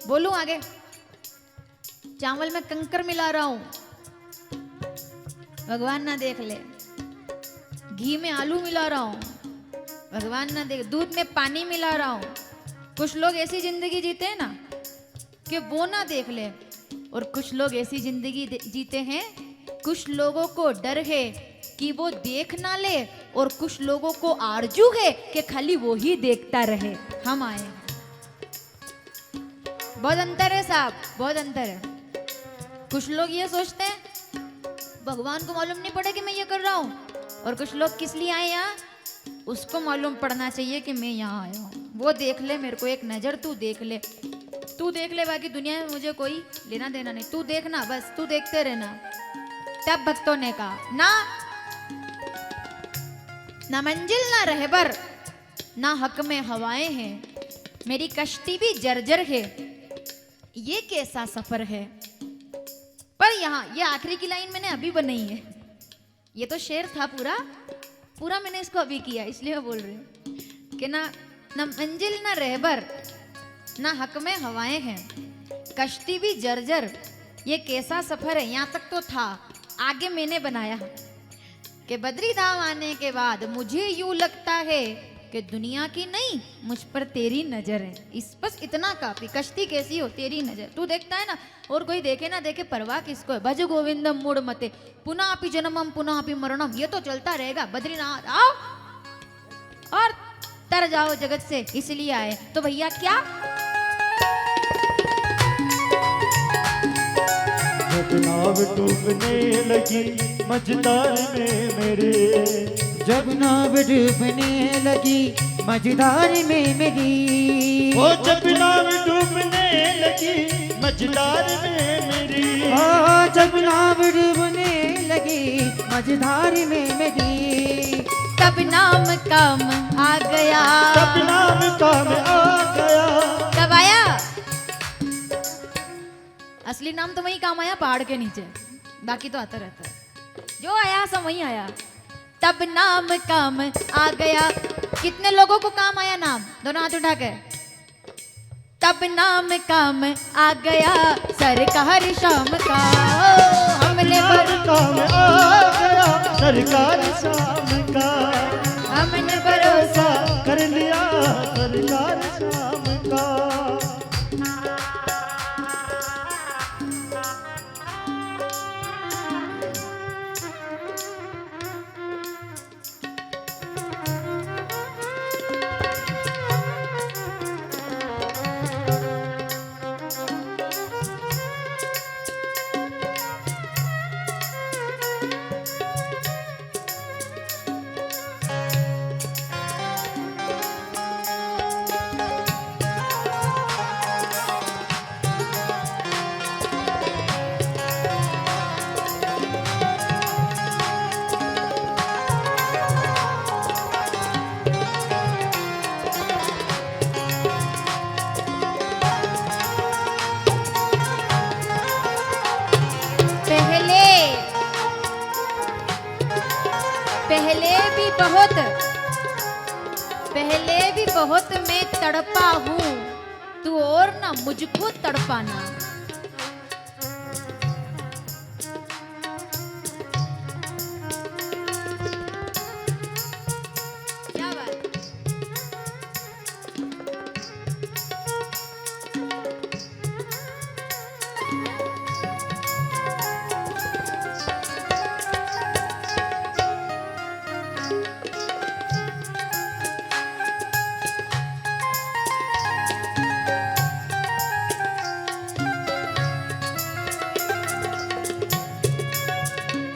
बोलूं आगे, चावल में कंकर मिला रहा हूं भगवान ना देख ले, घी में आलू मिला रहा हूं भगवान ना देख, दूध में पानी मिला रहा हूं। कुछ लोग ऐसी जिंदगी जीते हैं ना कि वो ना देख ले, और कुछ लोग ऐसी जिंदगी जीते हैं, कुछ लोगों को डर है कि वो देख ना ले, और कुछ लोगों को आरजू है कि खाली वो ही देखता रहे। हम आए हैं, बहुत अंतर है साहब, बहुत अंतर है। कुछ लोग ये सोचते हैं भगवान को मालूम नहीं पड़ा कि मैं ये कर रहा हूं, और कुछ लोग किस लिए आए यहाँ, उसको मालूम पड़ना चाहिए कि मैं यहाँ आया हूँ। वो देख ले मेरे को एक नज़र, तू देख ले, तू देख ले, बाकी दुनिया में मुझे कोई लेना देना नहीं, तू देखना, बस तू देखते रहना। तब भक्तों ने कहा ना मंजिल ना रहबर, ना हक में हवाएं हैं, मेरी कश्ती भी जर्जर है, ये कैसा सफर है। पर यहाँ ये आखिरी की लाइन मैंने अभी बनाई है, ये तो शेर था पूरा पूरा मैंने इसको अभी किया, इसलिए मैं बोल रही हूँ कि ना मंजिल ना रहबर, ना हक में हवाएं हैं, कश्ती भी जर्जर, ये कैसा सफर है। यहाँ तक तो था, आगे मैंने बनाया कि बद्री धाम आने के बाद मुझे यूं लगता है कि दुनिया की नहीं मुझ पर तेरी नजर है। इस बस इतना काफी, कश्ती कैसी हो तेरी नजर, तू देखता है ना, और कोई देखे ना देखे परवाह किसको है। भज गोविंदम मूड मते पुनः अपि जन्मम पुनः अपि मरणम, ये तो चलता रहेगा। बद्रीनाथ आओ और तर जाओ जगत से, इसलिए आए। तो भैया क्या जब नाव डूबने लगी मझधार में मेरे, जब नाव डूबने लगी मझधार में मेरी, ओ जब नाव डूबने लगी मझधार में मेरी, ओ जब नाव डूबने लगी मझधार में मेरी, तब नाम काम आ गया, तब नाम काम आ गया। कब आया? असली नाम तो वही काम आया, पहाड़ के नीचे, बाकी तो आता रहता है, जो आया सब वही आया। तब नाम काम आ गया। कितने लोगों को काम आया नाम? दोनों हाथ उठा के। तब नाम काम आ गया सरकार शाम का, हमने काम आ गया सरकार शाम का, हमने भरोसा कर लिया सरकार शाम का। पहले भी बहुत मैं तड़पा हूँ, तू और ना मुझको तड़पाना। क्या बात?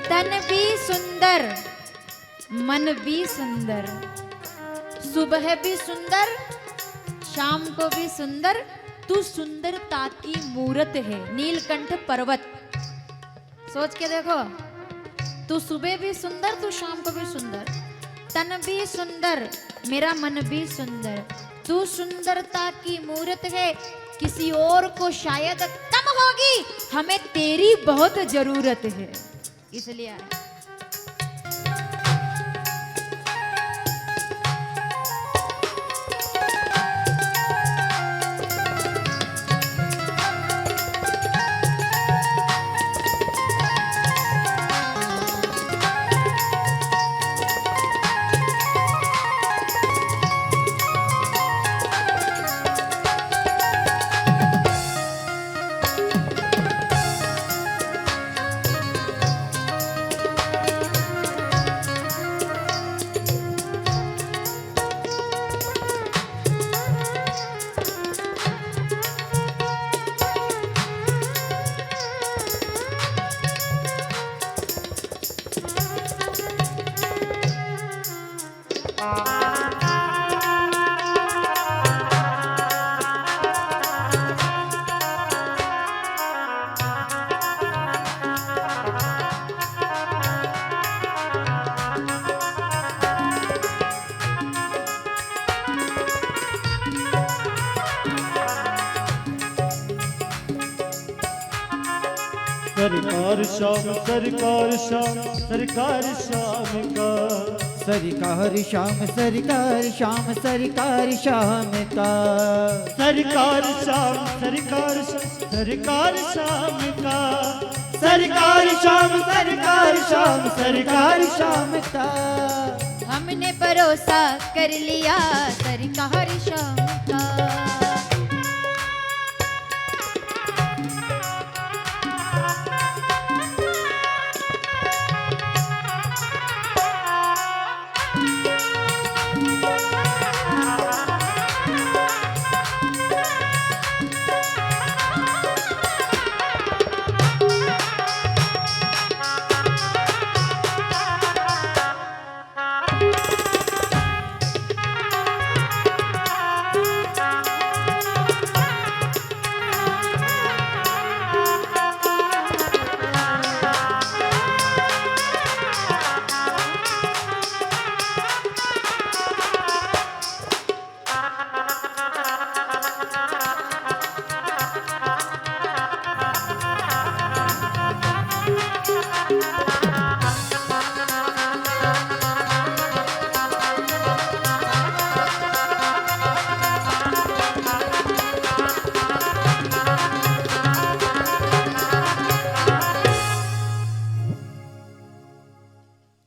तन भी सुंदर, मन भी सुंदर, सुबह भी सुंदर, शाम को भी सुंदर, तू सुंदरता की मूरत है नीलकंठ पर्वत। सोच के देखो, तू सुबह भी सुंदर, तू शाम को भी सुंदर, तन भी सुंदर, मेरा मन भी सुंदर, तू सुंदरता की मूरत है, किसी और को शायद कम होगी, हमें तेरी बहुत जरूरत है, इसलिए आए। सरकार शाम सरकार शाम सरकार शाम का, सरकार शाम सरकार शाम सरकार शाम का, सरकार शाम सरकार शाम सरकार शाम का, सरकार शाम सरकार शाम सरकार शाम का। हमने भरोसा कर लिया सरकार शाम का।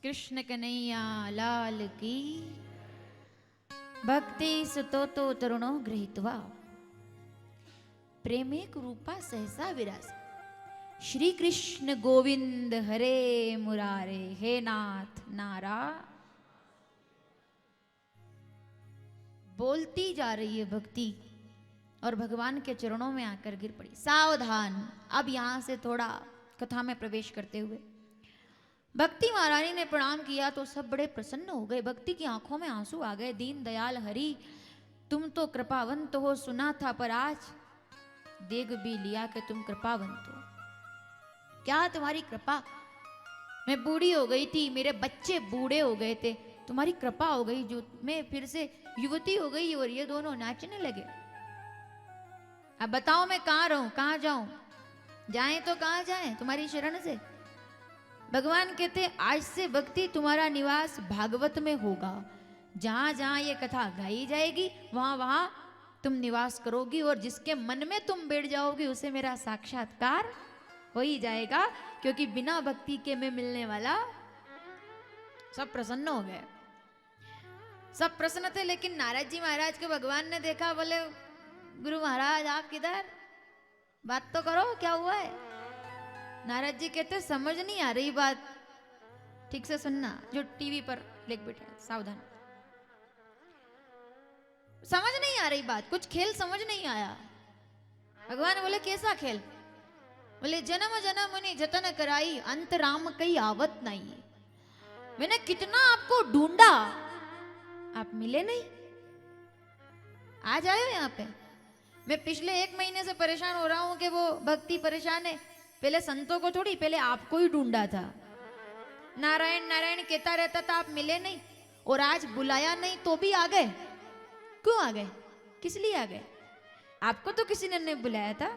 कृष्ण कन्हैया लाल की। भक्ति सुतो तरुणो गृहीत्वा प्रेमेक रूपा सहसा विरास। श्री कृष्ण गोविंद हरे मुरारे, हे नाथ नारा। बोलती जा रही है भक्ति और भगवान के चरणों में आकर गिर पड़ी। सावधान। अब यहां से थोड़ा कथा में प्रवेश करते हुए भक्ति महारानी ने प्रणाम किया तो सब बड़े प्रसन्न हो गए। भक्ति की आंखों में आंसू आ गए। दीन दयाल हरि, तुम तो कृपावंत हो, सुना था पर आज देख भी लिया कि तुम कृपावंत हो। क्या तुम्हारी कृपा। मैं बूढ़ी हो गई थी, मेरे बच्चे बूढ़े हो गए थे, तुम्हारी कृपा हो गई जो मैं फिर से युवती हो गई और ये दोनों नाचने लगे। अब बताओ मैं कहाँ रहूं, कहाँ जाऊं? जाएं तो कहाँ जाएं तुम्हारी शरण से। भगवान कहते आज से भक्ति तुम्हारा निवास भागवत में होगा। जहां जहां ये कथा गाई जाएगी वहां वहां तुम निवास करोगी और जिसके मन में तुम बैठ जाओगी उसे मेरा साक्षात्कार हो ही जाएगा, क्योंकि बिना भक्ति के में मिलने वाला। सब प्रसन्न हो गए, सब प्रसन्न थे। लेकिन नारद जी महाराज को भगवान ने देखा, बोले गुरु महाराज आप किधर, बात तो करो, क्या हुआ है? नारद जी कहते समझ नहीं आ रही बात, ठीक से सुनना। जो टीवी पर लेख बैठे सावधान, समझ नहीं आ रही बात, कुछ खेल समझ नहीं आया। भगवान बोले कैसा खेल? बोले जन्म जन्म मुनि जतन कराई, अंत राम कई आवत नहीं। मैंने कितना आपको ढूंढा, आप मिले नहीं। आज आए हो यहाँ पे। मैं पिछले 1 महीने से परेशान हो रहा हूं कि वो भक्ति परेशान है। पहले संतों को थोड़ी, पहले आपको ही ढूंढा था। नारायण नारायण कहता रहता था, आप मिले नहीं। और आज बुलाया नहीं तो भी आ गए। क्यों आ गए? किस लिए आ गए? आपको तो किसी ने नहीं बुलाया था,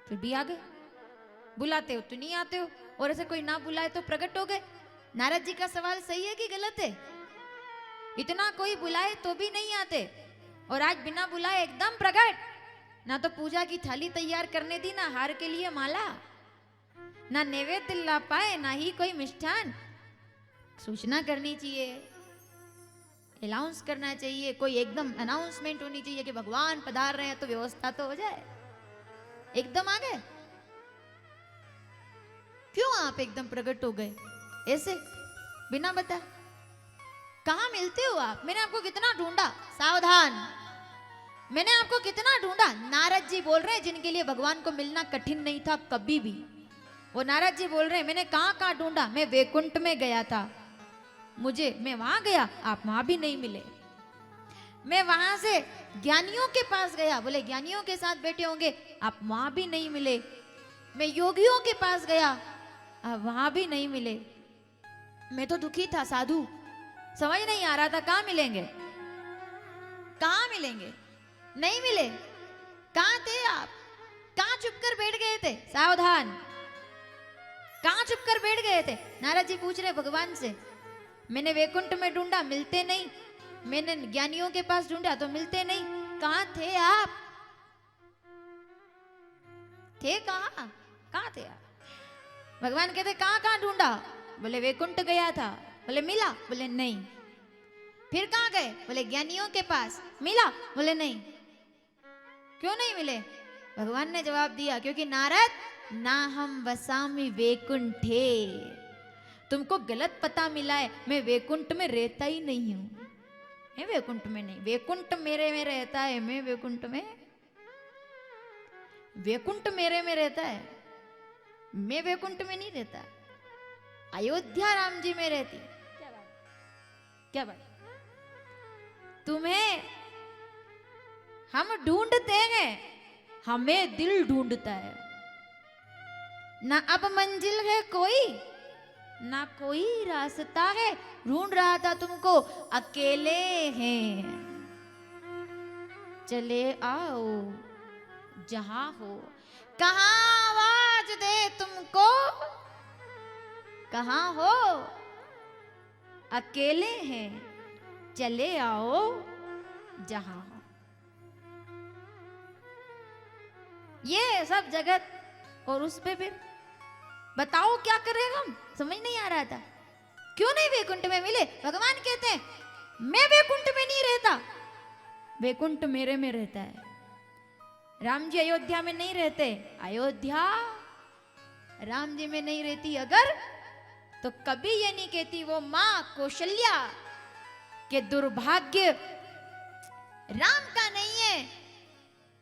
फिर भी आ गए। बुलाते हो तो नहीं आते हो, और ऐसे कोई ना बुलाए तो प्रकट हो गए। नारद जी का सवाल सही है कि गलत है? इतना कोई बुलाए तो भी नहीं आते, और आज बिना बुलाए एकदम प्रकट। ना तो पूजा की थाली तैयार करने दी, ना हार के लिए माला, ना नैवेद्य ला पाए, ना ही कोई मिष्ठान। सूचना करनी चाहिए, अनाउंस करना चाहिए, कोई एकदम अनाउंसमेंट होनी चाहिए कि भगवान पधार रहे हैं, तो व्यवस्था तो हो जाए। एकदम आ गए। क्यों आप एकदम प्रकट हो गए ऐसे बिना बता? कहां मिलते हो आप? मैंने आपको कितना ढूंढा। सावधान, मैंने आपको कितना ढूंढा। नारद जी बोल रहे हैं जिनके लिए भगवान को मिलना कठिन नहीं था कभी भी। वो नारद जी बोल रहे हैं मैंने कहां कहां ढूंढा। मैं वैकुंठ में गया था, मैं वहां गया, आप वहां भी नहीं मिले। मैं वहां से ज्ञानियों के पास गया, बोले ज्ञानियों के साथ बैठे होंगे, आप वहां भी नहीं मिले। मैं योगियों के पास गया, आप वहां भी नहीं मिले। मैं तो दुखी था साधु, समझ नहीं आ रहा था कहां मिलेंगे, कहां मिलेंगे। नहीं मिले। कहां थे आप? कहां चुप कर बैठ गए थे? सावधान, कहाँ छुप कर बैठ गए थे? नारद जी पूछ रहे भगवान से, मैंने वैकुंठ में ढूंढा, मिलते नहीं, मैंने ज्ञानियों के पास ढूंढा तो मिलते नहीं, कहाँ थे आप? थे कहाँ? कहाँ थे आप? भगवान कहते कहाँ कहाँ ढूंढा? बोले वैकुंठ गया था। बोले मिला? बोले नहीं। फिर कहाँ गए? बोले ज्ञानियों के पास। मिला? बोले नहीं। क्यों नहीं मिले? भगवान ने जवाब दिया, क्योंकि नारद ना हम वसामी वैकुंठे, तुमको गलत पता मिला है, मैं वैकुंठ में रहता ही नहीं हूं। मैं वैकुंठ में नहीं, वैकुंठ मेरे में रहता है, मैं वैकुंठ में, वैकुंठ मेरे में रहता है, मैं वैकुंठ में नहीं रहता। अयोध्या राम जी में रहती। क्या बात? क्या बात? तुम्हें हम ढूंढते हैं, हमें दिल ढूंढता है। ना अब मंजिल है कोई, ना कोई रास्ता है, ढूंढ रहा था तुमको, अकेले हैं, चले आओ जहां हो। कहां आवाज दे तुमको, कहां हो, अकेले हैं, चले आओ जहां हो। ये सब जगत, और उस पे फिर बताओ क्या करें हम? समझ नहीं आ रहा था। क्यों नहीं वैकुंठ में मिले? भगवान कहते हैं मैं वैकुंठ में नहीं रहता, वैकुंठ मेरे में रहता है। राम जी अयोध्या में नहीं रहते, अयोध्या राम जी में नहीं रहती अगर, तो कभी ये नहीं कहती वो मां कौशल्या के दुर्भाग्य राम का नहीं है,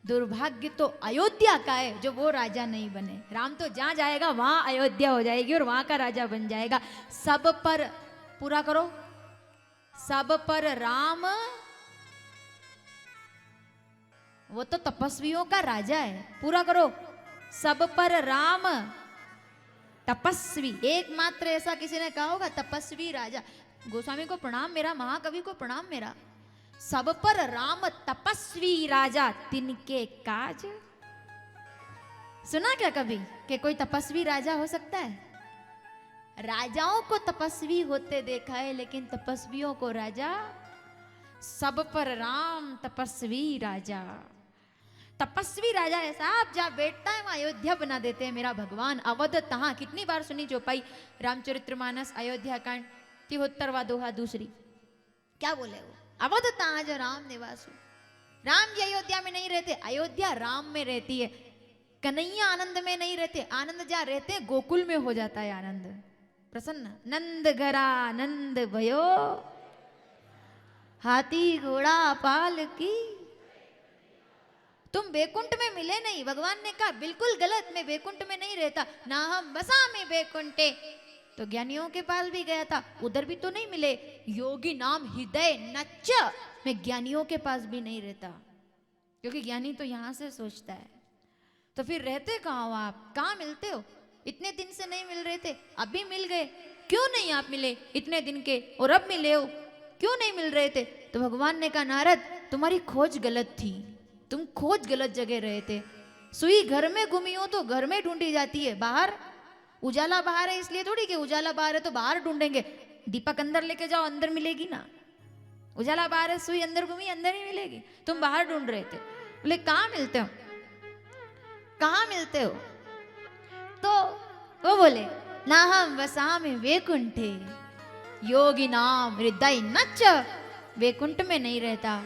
दुर्भाग्य तो अयोध्या का है जो वो राजा नहीं बने। राम तो जहां जाएगा वहां अयोध्या हो जाएगी और वहां का राजा बन जाएगा। सब पर, पूरा करो, सब पर राम, वो तो तपस्वियों का राजा है। पूरा करो, सब पर राम तपस्वी, एकमात्र ऐसा किसी ने कहा होगा, तपस्वी राजा। गोस्वामी को प्रणाम मेरा, महाकवि को प्रणाम मेरा। सब पर राम तपस्वी राजा, तिनके काज। सुना क्या कभी कि कोई तपस्वी राजा हो सकता है? राजाओं को तपस्वी होते देखा है, लेकिन तपस्वियों को राजा। सब पर राम तपस्वी राजा, तपस्वी राजा है साहब, जहां बैठता है वहां अयोध्या बना देते हैं मेरा भगवान। अवध तहां, कितनी बार सुनी चौपाई, रामचरितमानस अयोध्या कांड, तिहोत्तरवा दोहा दूसरी। क्या बोले वो? अवध तहां जो राम निवासु। राम जी अयोध्या में नहीं रहते, अयोध्या राम में रहती है। कन्हैया आनंद में नहीं रहते, आनंद जहां रहते हैं गोकुल में हो जाता है आनंद। प्रसन्न नंद घरा नंद भयो, हाथी घोड़ा पाल की। तुम वैकुंठ में मिले नहीं। भगवान ने कहा बिल्कुल गलत, मैं वैकुंठ में नहीं रहता, ना हम बसामी वैकुंठे। तो ज्ञानियों के पास भी गया था, उधर भी तो नहीं मिले। योगी नाम हृदय नच्च, मैं ज्ञानियों के पास भी नहीं रहता, क्योंकि ज्ञानी तो यहां से सोचता है। तो फिर रहते कहाँ हो आप? कहाँ मिलते हो? इतने दिन से नहीं मिल रहे थे, अभी मिल गए। क्यों नहीं आप मिले इतने दिन के, और अब मिले हो? क्यों नहीं मिल रहे थे? तो भगवान ने कहा नारद तुम्हारी खोज गलत थी, तुम खोज गलत जगह रहे थे। सुई घर में घूमी हो तो घर में ढूंढी जाती है, बाहर उजाला बाहर है इसलिए थोड़ी कि उजाला बाहर है तो बाहर ढूंढेंगे। दीपक अंदर लेके जाओ, अंदर मिलेगी ना। उजाला बाहर है, सुई अंदर घूमी, अंदर ही मिलेगी। तुम बाहर ढूंढ रहे थे। बोले कहाँ मिलते हो, कहाँ मिलते हो? तो वो बोले ना हम वसामि वैकुंठे, योगी नाम हृदय नच्च, वैकुंठ में नहीं रहता,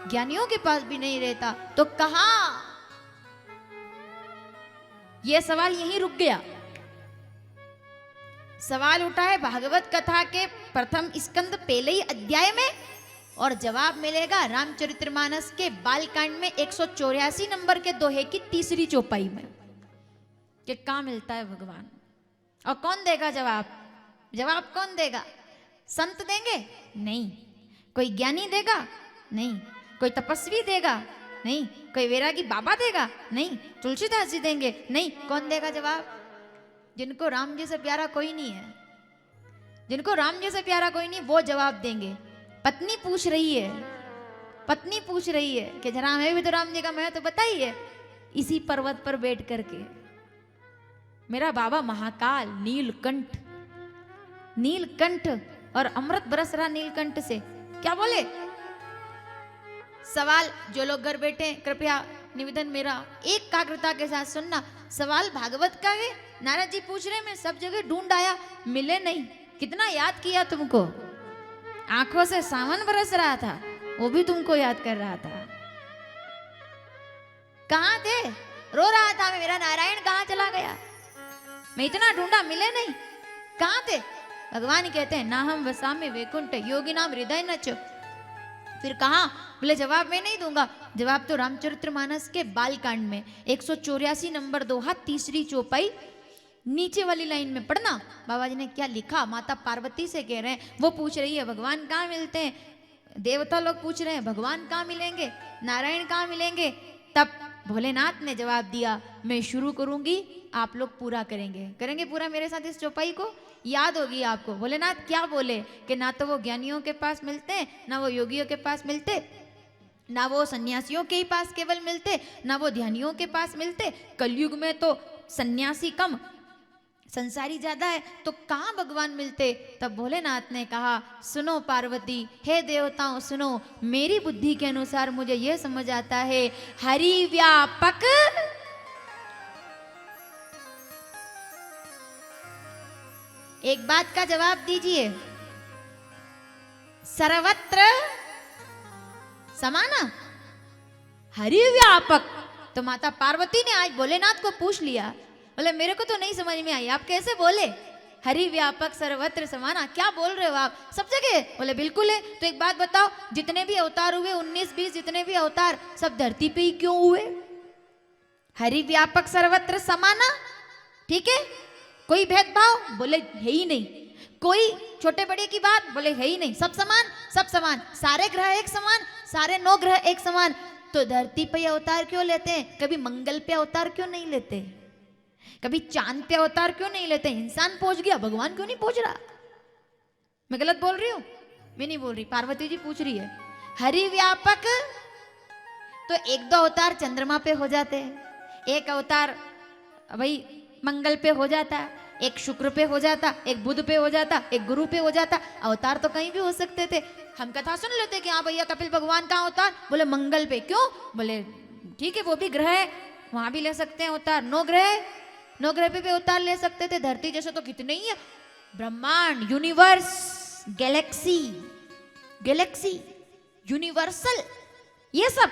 ज्ञानियों के पास भी नहीं रहता, तो कहाँ? यह सवाल यहीं रुक गया। सवाल उठा है भागवत कथा के प्रथम स्कंद पहले ही अध्याय में, और जवाब मिलेगा रामचरितमानस के बालकांड में 184 नंबर के दोहे की तीसरी चौपाई में, कि कहाँ मिलता है भगवान। और कौन देगा जवाब? जवाब कौन देगा? संत देंगे? नहीं। कोई ज्ञानी देगा? नहीं। कोई तपस्वी देगा? नहीं। कोई वैरागी बाबा देगा? नहीं। तुलसीदास जी देंगे? नहीं। कौन देगा जवाब? जिनको राम जी से प्यारा कोई नहीं है, जिनको राम जी से प्यारा कोई नहीं, वो जवाब देंगे। पत्नी पूछ रही है, पत्नी पूछ रही है कि जरा हमें भी तो राम जी का मैं तो बताइए, इसी पर्वत पर बैठ करके। मेरा बाबा महाकाल नीलकंठ, नीलकंठ और अमृत बरस रहा नीलकंठ से। क्या बोले? सवाल जो लोग घर बैठे हैं, कृपया निवेदन मेरा एकाग्रता के साथ सुनना। सवाल भागवत का है। नारद जी पूछ रहे, मैं सब जगह ढूंढ आया, मिले नहीं। कितना याद किया तुमको, आंखों से सावन बरस रहा था, वो भी तुमको याद कर रहा था। कहाँ थे? रो रहा था मैं, मेरा नारायण कहाँ चला गया, मैं इतना ढूंढा मिले नहीं, कहाँ थे? भगवान कहते हैं ना हम वसामि वैकुंठ योगी नाम हृदय नच। फिर कहा? बोले जवाब मैं नहीं दूंगा, जवाब तो रामचरितमानस के बालकांड में 184 नंबर दोहा तीसरी चौपाई नीचे वाली लाइन में पढ़ना। बाबा जी ने क्या लिखा, माता पार्वती से कह रहे हैं, वो पूछ रही है भगवान कहाँ मिलते हैं। देवता लोग पूछ रहे हैं भगवान कहाँ मिलेंगे, नारायण कहाँ मिलेंगे। तब भोलेनाथ ने जवाब दिया, मैं शुरू करूंगी, आप लोग पूरा करेंगे। करेंगे पूरा मेरे साथ इस चौपाई को? याद होगी आपको। भोलेनाथ क्या बोले कि ना तो वो ज्ञानियों के पास मिलते हैं, ना वो योगियों के पास मिलते, ना वो सन्यासियों के ही पास केवल मिलते, ना वो ध्यानियों के पास मिलते। कलयुग में तो सन्यासी कम, संसारी ज्यादा है, तो कहाँ भगवान मिलते? तब भोलेनाथ ने कहा, सुनो पार्वती, हे देवताओं सुनो, मेरी बुद्धि के अनुसार मुझे यह समझ आता है, हरि व्यापक एक बात का जवाब दीजिए, सर्वत्र समाना, हरि व्यापक। तो माता पार्वती ने आज भोलेनाथ को पूछ लिया, बोले मेरे को तो नहीं समझ में आई, आप कैसे बोले हरि व्यापक सर्वत्र समाना, क्या बोल रहे हो आप, सब जगह? बोले बिल्कुल है। तो एक बात बताओ, जितने भी अवतार हुए 19-20 जितने भी अवतार, सब धरती पे ही क्यों हुए? हरि व्यापक सर्वत्र समाना, ठीक है। कोई भेदभाव? बोले है ही नहीं। कोई छोटे बड़े की बात? बोले है ही नहीं। सब समान, सब समान, सारे ग्रह एक समान, सारे 9 ग्रह एक समान। तो धरती पे अवतार क्यों लेते हैं? कभी मंगल पे अवतार क्यों नहीं लेते? कभी चांद पे अवतार क्यों नहीं लेते? इंसान पहुंच गया, भगवान क्यों नहीं पहुंच रहा? मैं गलत बोल रही हूं? मैं नहीं बोल रही, पार्वती जी पूछ रही है। हरि व्यापक, तो 1-2 अवतार चंद्रमा पे हो जाते हैं, एक अवतार भाई मंगल पे हो जाता, एक शुक्र पे हो जाता, एक बुध पे हो जाता, एक गुरु पे हो जाता। अवतार तो कहीं भी हो सकते थे। हम कथा सुन लेते कि हाँ भैया कपिल भगवान का अवतार, बोले मंगल पे। क्यों? बोले ठीक है वो भी ग्रह है, वहां भी ले सकते हैं अवतार। 9 ग्रह पे भी अवतार ले सकते थे। धरती जैसे तो कितने ही है, ब्रह्मांड, यूनिवर्स, गैलेक्सी, यूनिवर्सल, ये सब।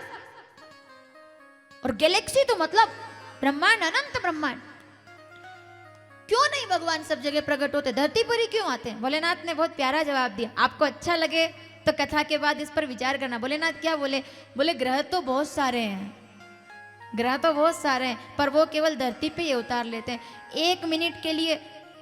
और गैलेक्सी तो मतलब ब्रह्मांड, अनंत ब्रह्मांड। क्यों नहीं भगवान सब जगह प्रकट होते, धरती पर ही क्यों आते हैं? भोलेनाथ ने बहुत प्यारा जवाब दिया। आपको अच्छा लगे तो कथा के बाद इस पर विचार करना। भोलेनाथ क्या बोले? बोले ग्रह तो बहुत सारे हैं, ग्रह तो बहुत सारे हैं, पर वो केवल धरती पे ही अवतार लेते हैं। 1 मिनट के लिए,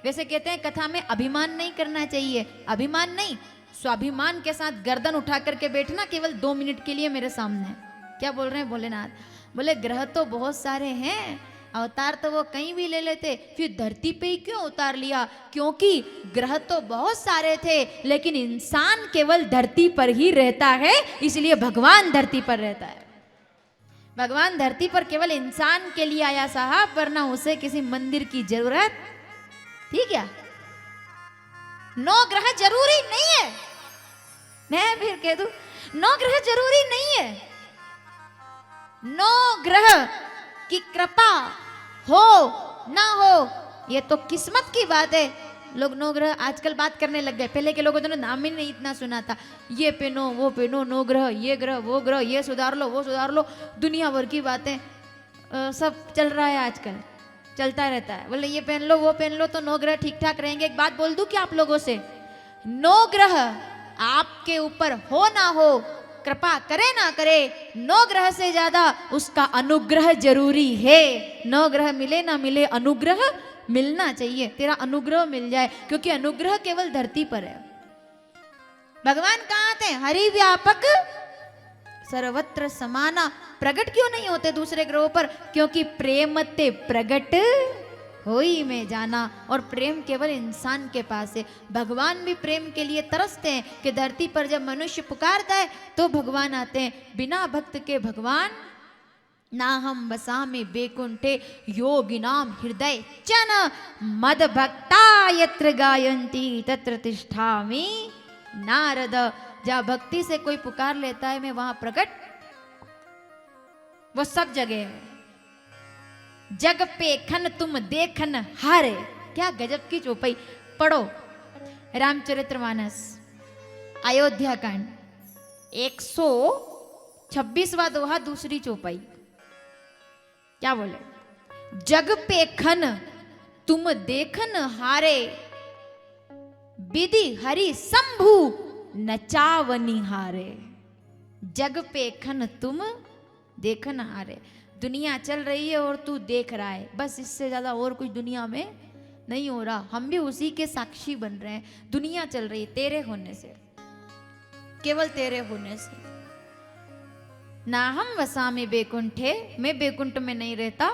वैसे कहते हैं कथा में अभिमान नहीं करना चाहिए, अभिमान नहीं, स्वाभिमान के साथ गर्दन उठा करके बैठना केवल 2 मिनट के लिए मेरे सामने। क्या बोल रहे हैं भोलेनाथ? बोले ग्रह तो बहुत सारे हैं, अवतार तो वो कहीं भी ले लेते, फिर धरती पे ही क्यों अवतार लिया? क्योंकि ग्रह तो बहुत सारे थे, लेकिन इंसान केवल धरती पर ही रहता है, इसलिए भगवान धरती पर रहता है। भगवान धरती पर केवल इंसान के लिए आया साहब, वरना उसे किसी मंदिर की जरूरत थी क्या? 9 ग्रह जरूरी नहीं है, मैं फिर कह दूं 9 ग्रह जरूरी नहीं है। 9 ग्रह की कृपा हो ना हो ये तो किस्मत की बात है। लोग 9 ग्रह आजकल बात करने लग गए, पहले के लोगों ने नाम ही नहीं इतना सुना था। ये पहनो वो पहनो, 9 ग्रह, ये ग्रह वो ग्रह, ये सुधार लो वो सुधार लो, दुनिया भर की बातें सब चल रहा है आजकल, चलता रहता है। बोले ये पहन लो वो पहन लो तो 9 ग्रह ठीक ठाक रहेंगे। एक बात बोल दूं क्या आप लोगों से? 9 ग्रह आपके ऊपर हो ना हो, कृपा करे ना करे, 9 ग्रह से ज्यादा उसका अनुग्रह जरूरी है। 9 ग्रह मिले ना मिले, अनुग्रह मिलना चाहिए। तेरा अनुग्रह मिल जाए, क्योंकि अनुग्रह केवल धरती पर है। भगवान कहाँ थे? हरि व्यापक सर्वत्र समाना। प्रकट क्यों नहीं होते दूसरे ग्रहों पर? क्योंकि प्रेम ते प्रकट होई में जाना, और प्रेम केवल इंसान के पास है। भगवान भी प्रेम के लिए तरसते हैं कि धरती पर जब मनुष्य पुकारता है तो भगवान आते हैं। बिना भक्त के भगवान ना हम वसामि बेकुंठे योगिनाम हृदय चन मद भक्ता यत्र गायंती तत्र तिष्ठामि नारद। जहाँ भक्ति से कोई पुकार लेता है मैं वहां प्रकट, वो सब जगह है। जग पे खन तुम देखन हारे, क्या गजब की चौपाई। पढ़ो रामचरितमानस अयोध्या कांड 126वां दोहा दूसरी चौपाई। क्या बोले? जग पे खन तुम देखन हारे, विधि हरि शंभु नचावनी हारे। जग पे खन तुम देखन हारे, दुनिया चल रही है और तू देख रहा है, बस इससे ज्यादा और कुछ दुनिया में नहीं हो रहा। हम भी उसी के साक्षी बन रहे हैं। दुनिया चल रही है तेरे होने से, केवल तेरे होने से। ना हम वसामि बेकुंठे, मैं बेकुंठ में नहीं रहता।